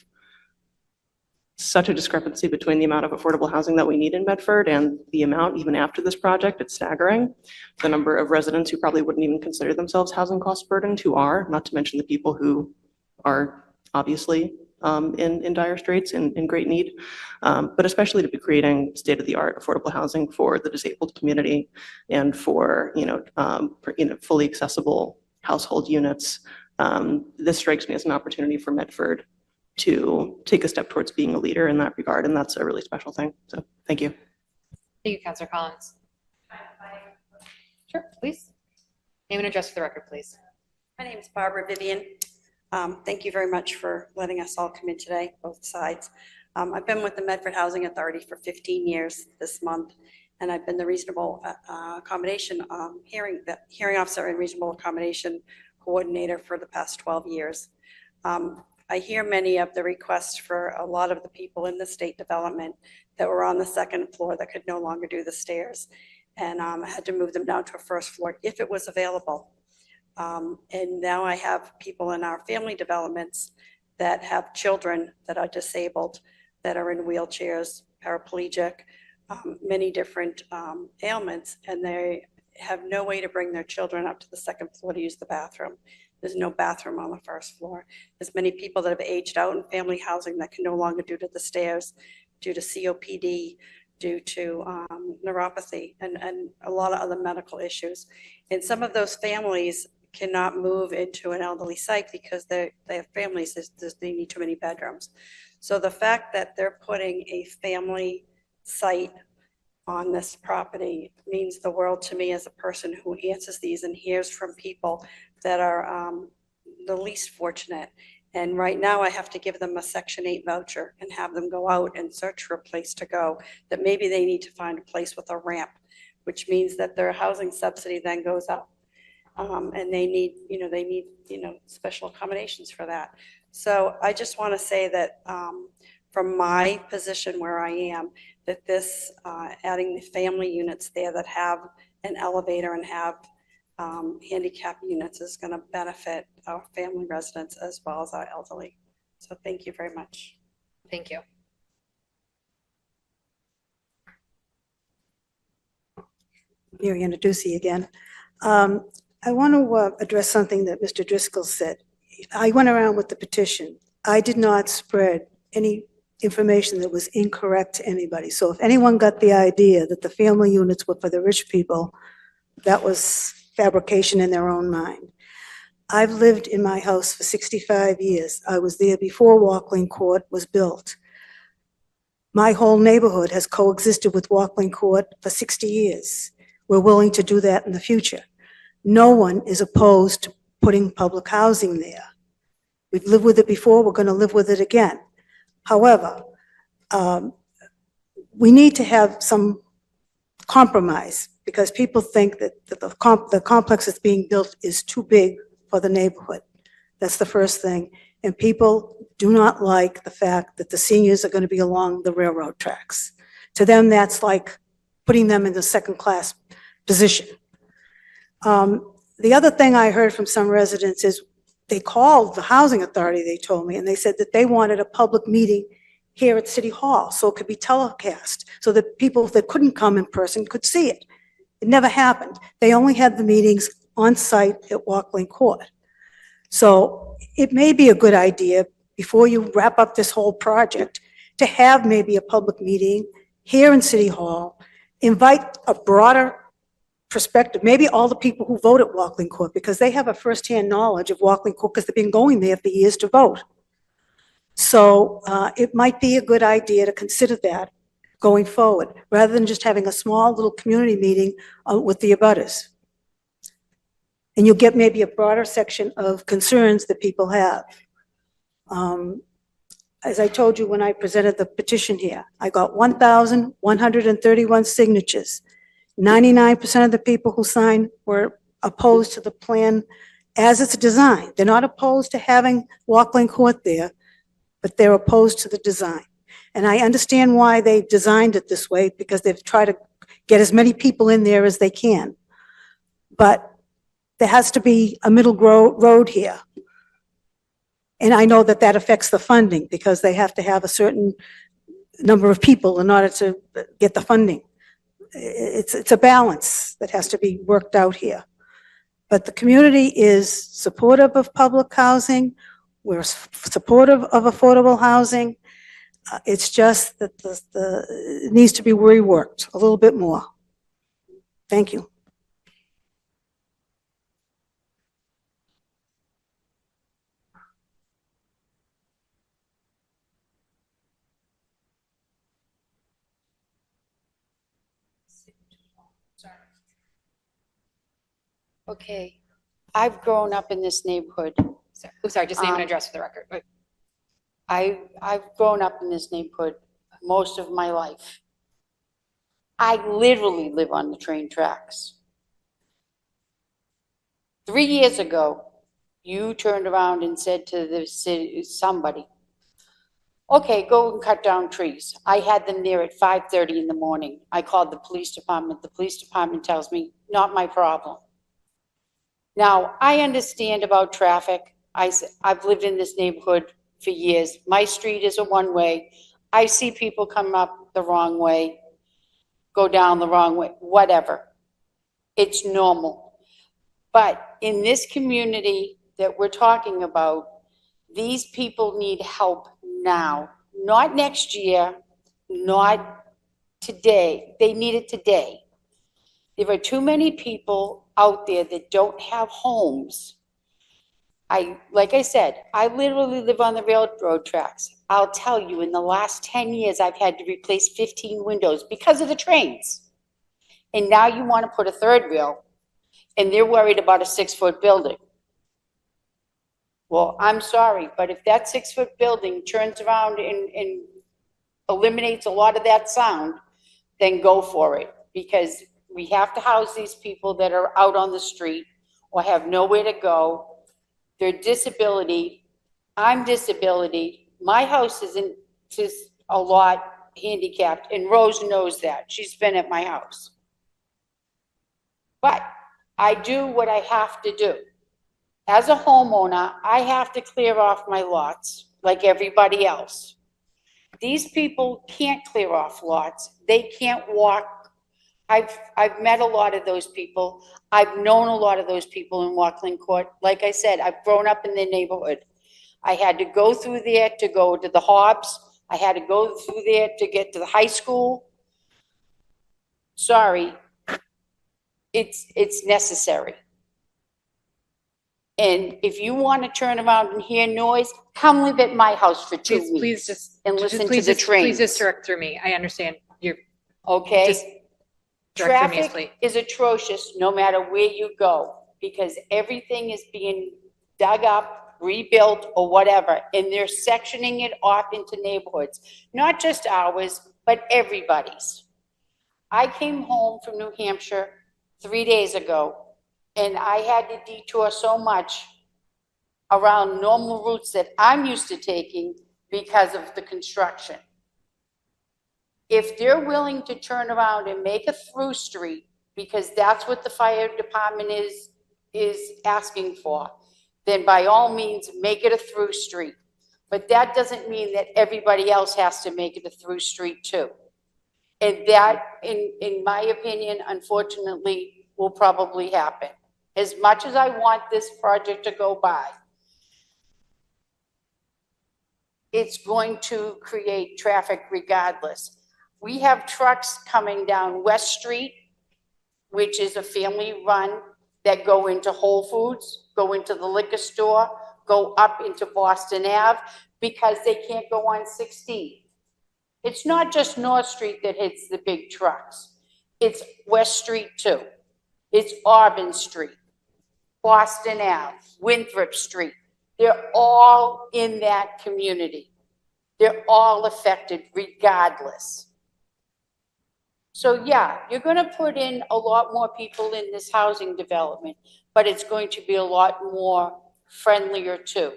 such a discrepancy between the amount of affordable housing that we need in Medford and the amount even after this project. It's staggering. The number of residents who probably wouldn't even consider themselves housing cost burdened, who are, not to mention the people who are obviously in dire straits, in great need, but especially to be creating state-of-the-art affordable housing for the disabled community and for fully accessible household units. This strikes me as an opportunity for Medford to take a step towards being a leader in that regard, and that's a really special thing. So thank you. Thank you, Counselor Collins. Sure, please. Name and address for the record, please. My name is Barbara Vivian. Thank you very much for letting us all come in today, both sides. I've been with the Medford Housing Authority for 15 years this month, and I've been the reasonable accommodation hearing officer and reasonable accommodation coordinator for the past 12 years. I hear many of the requests for a lot of the people in the state development that were on the second floor that could no longer do the stairs, and I had to move them down to a first floor if it was available. And now I have people in our family developments that have children that are disabled, that are in wheelchairs, paraplegic, many different ailments, and they have no way to bring their children up to the second floor to use the bathroom. There's no bathroom on the first floor. There's many people that have aged out in family housing that can no longer do to the stairs due to COPD, due to neuropathy, and a lot of other medical issues. And some of those families cannot move into an elderly site because they have families, they need too many bedrooms. So the fact that they're putting a family site on this property means the world to me as a person who answers these and hears from people that are the least fortunate. And right now I have to give them a Section 8 voucher and have them go out and search for a place to go, that maybe they need to find a place with a ramp, which means that their housing subsidy then goes up. And they need, special accommodations for that. So I just want to say that from my position where I am, that this, adding the family units there that have an elevator and have handicap units is going to benefit our family residents as well as our elderly. So thank you very much. Thank you. Mary Ann Ducey again. I want to address something that Mr. Driscoll said. I went around with the petition. I did not spread any information that was incorrect to anybody. So if anyone got the idea that the family units were for the rich people, that was fabrication in their own mind. I've lived in my house for 65 years. I was there before Walkland Court was built. My whole neighborhood has coexisted with Walkland Court for 60 years. We're willing to do that in the future. No one is opposed to putting public housing there. We've lived with it before, we're going to live with it again. However, we need to have some compromise because people think that the complex that's being built is too big for the neighborhood. That's the first thing. And people do not like the fact that the seniors are going to be along the railroad tracks. To them, that's like putting them in the second-class position. The other thing I heard from some residents is they called the housing authority, they told me, and they said that they wanted a public meeting here at City Hall so it could be telecast, so that people that couldn't come in person could see it. It never happened. They only had the meetings on site at Walkland Court. So it may be a good idea, before you wrap up this whole project, to have maybe a public meeting here in City Hall, invite a broader perspective, maybe all the people who vote at Walkland Court, because they have a firsthand knowledge of Walkland Court because they've been going there for years to vote. So it might be a good idea to consider that going forward, rather than just having a small little community meeting with the abutters. And you'll get maybe a broader section of concerns that people have. As I told you when I presented the petition here, I got 1,131 signatures. 99% of the people who signed were opposed to the plan as it's designed. They're not opposed to having Walkland Court there, but they're opposed to the design. And I understand why they designed it this way, because they've tried to get as many people in there as they can. But there has to be a middle road here. And I know that that affects the funding, because they have to have a certain number of people in order to get the funding. It's a balance that has to be worked out here. But the community is supportive of public housing. We're supportive of affordable housing. It's just that it needs to be reworked a little bit more. Thank you. Okay, I've grown up in this neighborhood. Sorry, just name and address for the record. Wait. I've grown up in this neighborhood most of my life. I literally live on the train tracks. 3 years ago, you turned around and said to the city, somebody, okay, go and cut down trees. I had them there at 5:30 in the morning. I called the police department. The police department tells me, not my problem. Now, I understand about traffic. I've lived in this neighborhood for years. My street is a one-way. I see people come up the wrong way, go down the wrong way, whatever. It's normal. But in this community that we're talking about, these people need help now, not next year, not today. They need it today. There are too many people out there that don't have homes. Like I said, I literally live on the railroad tracks. I'll tell you, in the last 10 years, I've had to replace 15 windows because of the trains. And now you want to put a third rail, and they're worried about a 6-foot building. Well, I'm sorry, but if that 6-foot building turns around and eliminates a lot of that sound, then go for it. Because we have to house these people that are out on the street, or have nowhere to go. They're disability. I'm disability. My house isn't just a lot handicapped, and Rose knows that. She's been at my house. But I do what I have to do. As a homeowner, I have to clear off my lots like everybody else. These people can't clear off lots. They can't walk. I've met a lot of those people. I've known a lot of those people in Walkland Court. Like I said, I've grown up in their neighborhood. I had to go through there to go to the Hobbs. I had to go through there to get to the high school. Sorry, it's necessary. And if you want to turn around and hear noise, come live at my house for 2 weeks. Please just. And listen to please the just- trains. Please just direct through me. I understand you're, Okay? just direct through me, Traffic please. is atrocious no matter where you go, because everything is being dug up, rebuilt, or whatever, and they're sectioning it off into neighborhoods. Not just ours, but everybody's. I came home from New Hampshire 3 days ago, and I had to detour so much around normal routes that I'm used to taking because of the construction. If they're willing to turn around and make a through street, because that's what the fire department is asking for, then by all means, make it a through street. But that doesn't mean that everybody else has to make it a through street too. And that, in my opinion, unfortunately, will probably happen. As much as I want this project to go by, it's going to create traffic regardless. We have trucks coming down West Street, which is a family run, that go into Whole Foods, go into the liquor store, go up into Boston Ave, because they can't go on 16. It's not just North Street that hits the big trucks. It's West Street too. It's Auburn Street, Boston Ave, Winthrop Street. They're all in that community. They're all affected regardless. So yeah, you're gonna put in a lot more people in this housing development, but it's going to be a lot more friendlier too.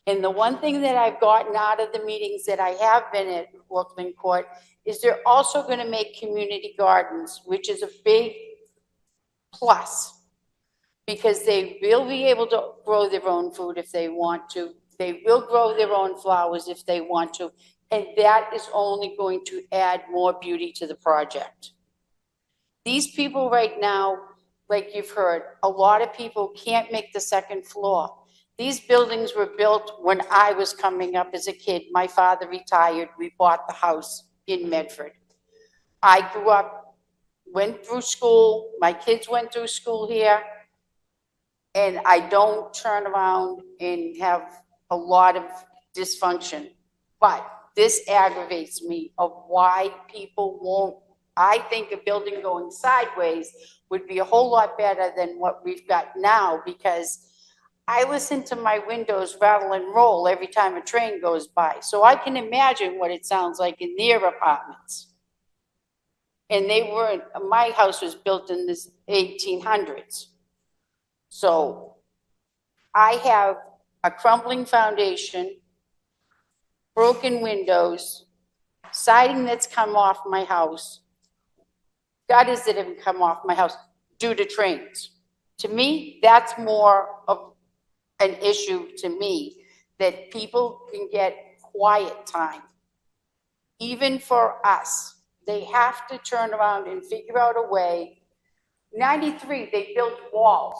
And the one thing that I've gotten out of the meetings that I have been at Walkland Court is they're also gonna make community gardens, which is a big plus, because they will be able to grow their own food if they want to. They will grow their own flowers if they want to. And that is only going to add more beauty to the project. These people right now, like you've heard, a lot of people can't make the second floor. These buildings were built when I was coming up as a kid. My father retired. We bought the house in Medford. I grew up, went through school. My kids went through school here. And I don't turn around and have a lot of dysfunction. But this aggravates me of why people won't. I think a building going sideways would be a whole lot better than what we've got now, because I listen to my windows rattle and roll every time a train goes by. So I can imagine what it sounds like in their apartments. And they weren't, my house was built in the 1800s. So I have a crumbling foundation, broken windows, siding that's come off my house, gutters that have come off my house due to trains. To me, that's more of an issue to me, that people can get quiet time. Even for us, they have to turn around and figure out a way. 93, they built walls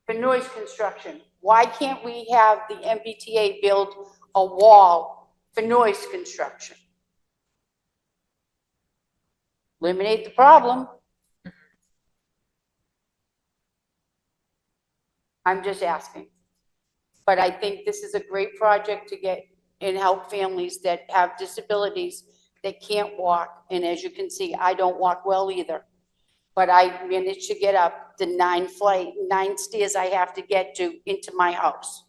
for noise construction. Why can't we have the MBTA build a wall for noise construction? Eliminate the problem. I'm just asking. But I think this is a great project to get and help families that have disabilities that can't walk. And as you can see, I don't walk well either. But I managed to get up the 9 stairs I have to get to into my house.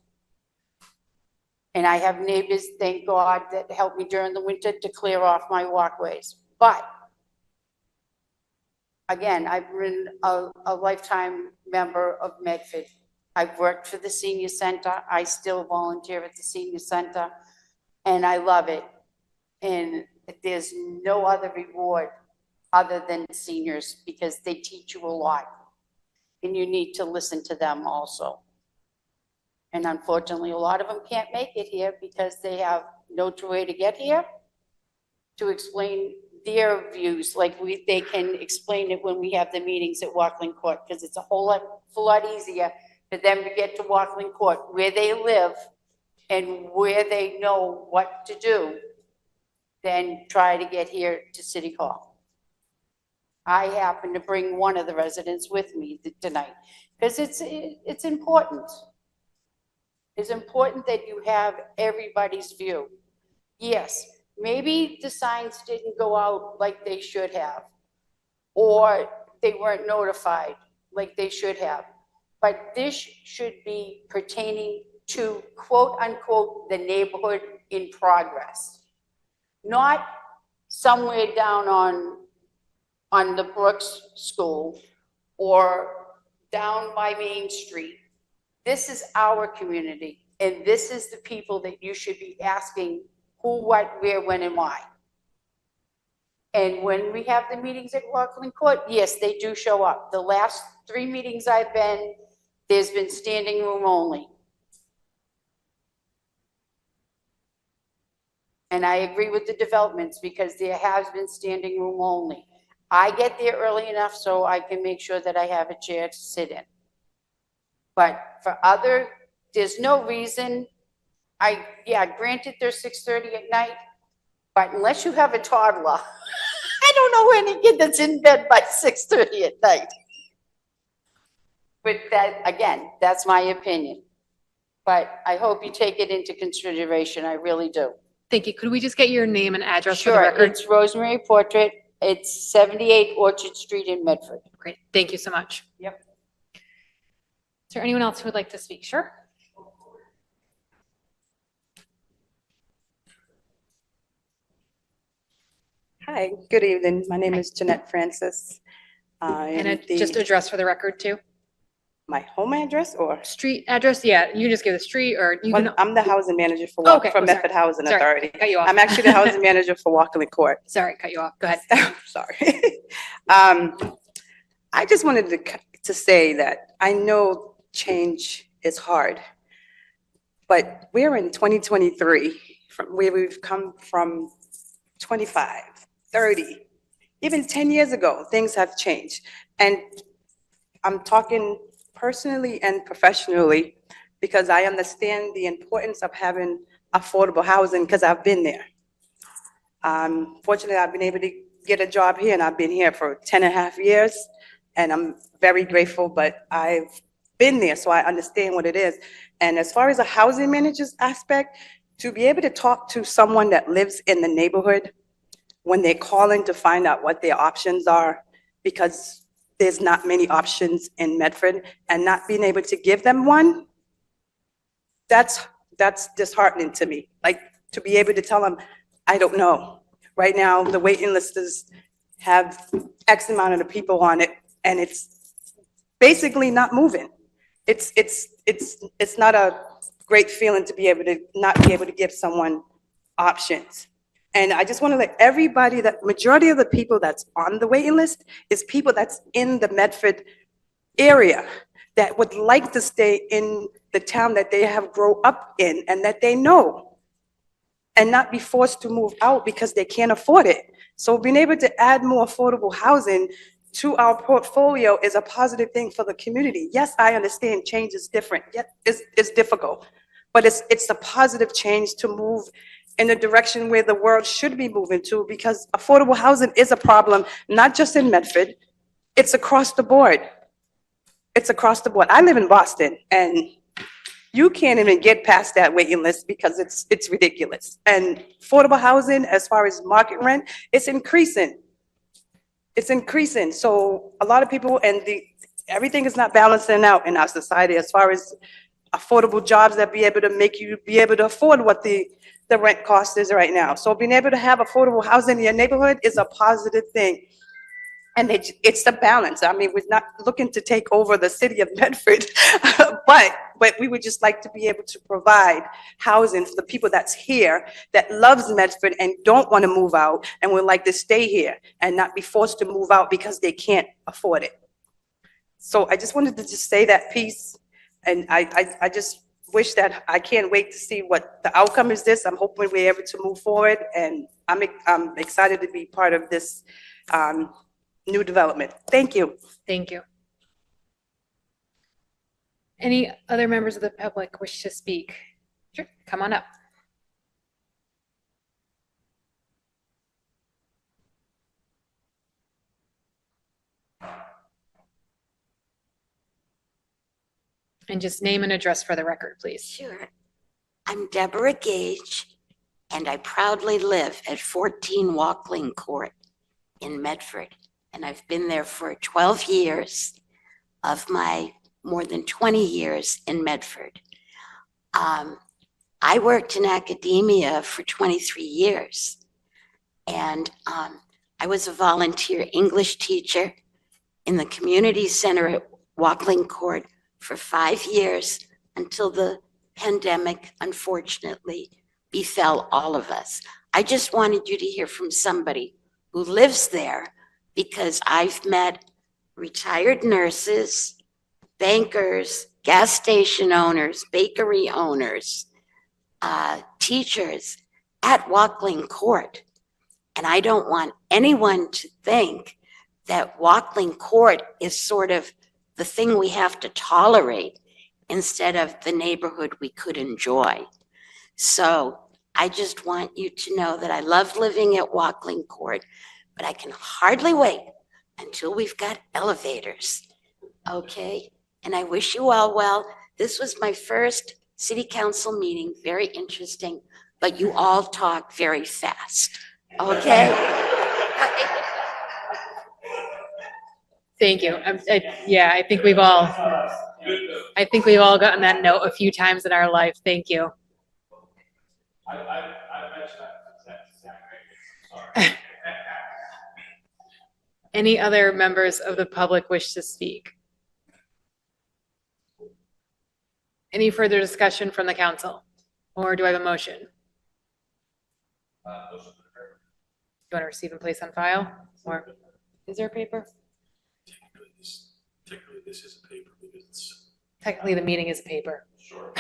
And I have neighbors, thank God, that help me during the winter to clear off my walkways. But again, I've been a lifetime member of Medford. I've worked for the senior center. I still volunteer at the senior center, and I love it. And there's no other reward other than seniors, because they teach you a lot, and you need to listen to them also. And unfortunately, a lot of them can't make it here because they have no way to get here to explain their views, like they can explain it when we have the meetings at Walkland Court, because it's a whole lot easier for them to get to Walkland Court, where they live and where they know what to do, than try to get here to City Hall. I happen to bring one of the residents with me tonight, because it's important. It's important that you have everybody's view. Yes, maybe the signs didn't go out like they should have, or they weren't notified like they should have. But this should be pertaining to, quote unquote, the neighborhood in progress. Not somewhere down on the Brooks School or down by Main Street. This is our community, and this is the people that you should be asking who, what, where, when, and why. And when we have the meetings at Walkland Court, yes, they do show up. The last 3 meetings I've been, there's been standing room only. And I agree with the developments, because there has been standing room only. I get there early enough so I can make sure that I have a chair to sit in. But for there's no reason, granted they're 6:30 at night, but unless you have a toddler, I don't know any kid that's in bed by 6:30 at night. But that, again, that's my opinion. But I hope you take it into consideration, I really do. Thank you. Could we just get your name and address for the Sure, record? it's Rosemary Portrait. It's 78 Orchard Street in Medford. Great. Thank you so much. Yep. Is there anyone else who would like to speak? Sure. Hi, good evening. My name is Jeanette Francis. And just address for the record too. My home address or? Street address? Yeah, you can just give the street, or you can. I'm the housing manager for Oh, okay. for Oh, sorry. Medford Housing Sorry, Authority. cut you off. I'm actually the housing manager for Walkland Court. Sorry, cut you off. Go ahead. Sorry. I just wanted to say that I know change is hard, but we're in 2023, from where we've come from 25, 30, even 10 years ago, things have changed. And I'm talking personally and professionally, because I understand the importance of having affordable housing, because I've been there. Fortunately, I've been able to get a job here, and I've been here for 10 and a half years, and I'm very grateful, but I've been there, so I understand what it is. And as far as a housing manager's aspect, to be able to talk to someone that lives in the neighborhood when they're calling to find out what their options are, because there's not many options in Medford, and not being able to give them one, that's disheartening to me. Like, to be able to tell them, I don't know. Right now, the waiting list have X amount of the people on it, and it's basically not moving. It's not a great feeling to be able to not be able to give someone options. And I just want to let everybody, that majority of the people that's on the waiting list is people that's in the Medford area that would like to stay in the town that they have grown up in and that they know, and not be forced to move out because they can't afford it. So being able to add more affordable housing to our portfolio is a positive thing for the community. Yes, I understand change is different. Yes, it's difficult, but it's a positive change to move in the direction where the world should be moving to, because affordable housing is a problem, not just in Medford, it's across the board. It's across the board. I live in Boston, and you can't even get past that waiting list because it's ridiculous. And affordable housing, as far as market rent, it's increasing. It's increasing. So a lot of people, and everything is not balancing out in our society as far as affordable jobs that be able to make you be able to afford what the rent cost is right now. So being able to have affordable housing in your neighborhood is a positive thing. And it's the balance. I mean, we're not looking to take over the city of Medford, but we would just like to be able to provide housing for the people that's here, that loves Medford and don't want to move out and would like to stay here and not be forced to move out because they can't afford it. So I just wanted to just say that piece. And I just wish that, I can't wait to see what the outcome is this. I'm hoping we're able to move forward, and I'm excited to be part of this new development. Thank you. Thank you. Any other members of the public wish to speak? Sure, come on up. And just name and address for the record, please. Sure. I'm Deborah Gage, and I proudly live at 14 Walkling Court in Medford. And I've been there for 12 years of my more than 20 years in Medford. I worked in academia for 23 years. And I was a volunteer English teacher in the community center at Walkling Court for 5 years until the pandemic, unfortunately, befell all of us. I just wanted you to hear from somebody who lives there, because I've met retired nurses, bankers, gas station owners, bakery owners, teachers at Walkling Court. And I don't want anyone to think that Walkling Court is sort of the thing we have to tolerate instead of the neighborhood we could enjoy. So I just want you to know that I love living at Walkling Court, but I can hardly wait until we've got elevators, okay? And I wish you all well. This was my first city council meeting, very interesting, but you all talk very fast, okay? Thank you. Yeah, I think we've all gotten that note a few times in our life. Thank you. Any other members of the public wish to speak? Any further discussion from the council? Or do I have a motion? Do you want to receive and place on file? Or is there a paper? Technically, this is a paper because it's. Technically, the meeting is a paper. Sure.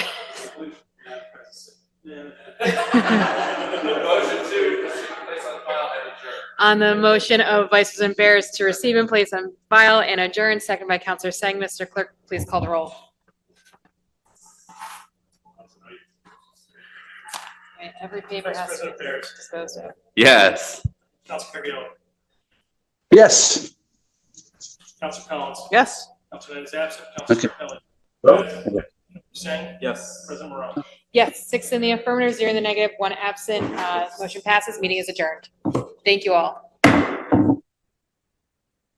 On the motion of Vice President Bears to receive and place on file and adjourn, second by Councilor Sang. Mr. Clerk, please call the roll. Okay, every paper has to be disposed of. Yes. Council Carviallo. Yes. Council Collins. Yes. Council Net is absent. Council Kelly. Singh. Yes. President Morrell. Yes, 6 in the affirmative, 0 in the negative, 1 absent. Motion passes. Meeting is adjourned. Thank you all.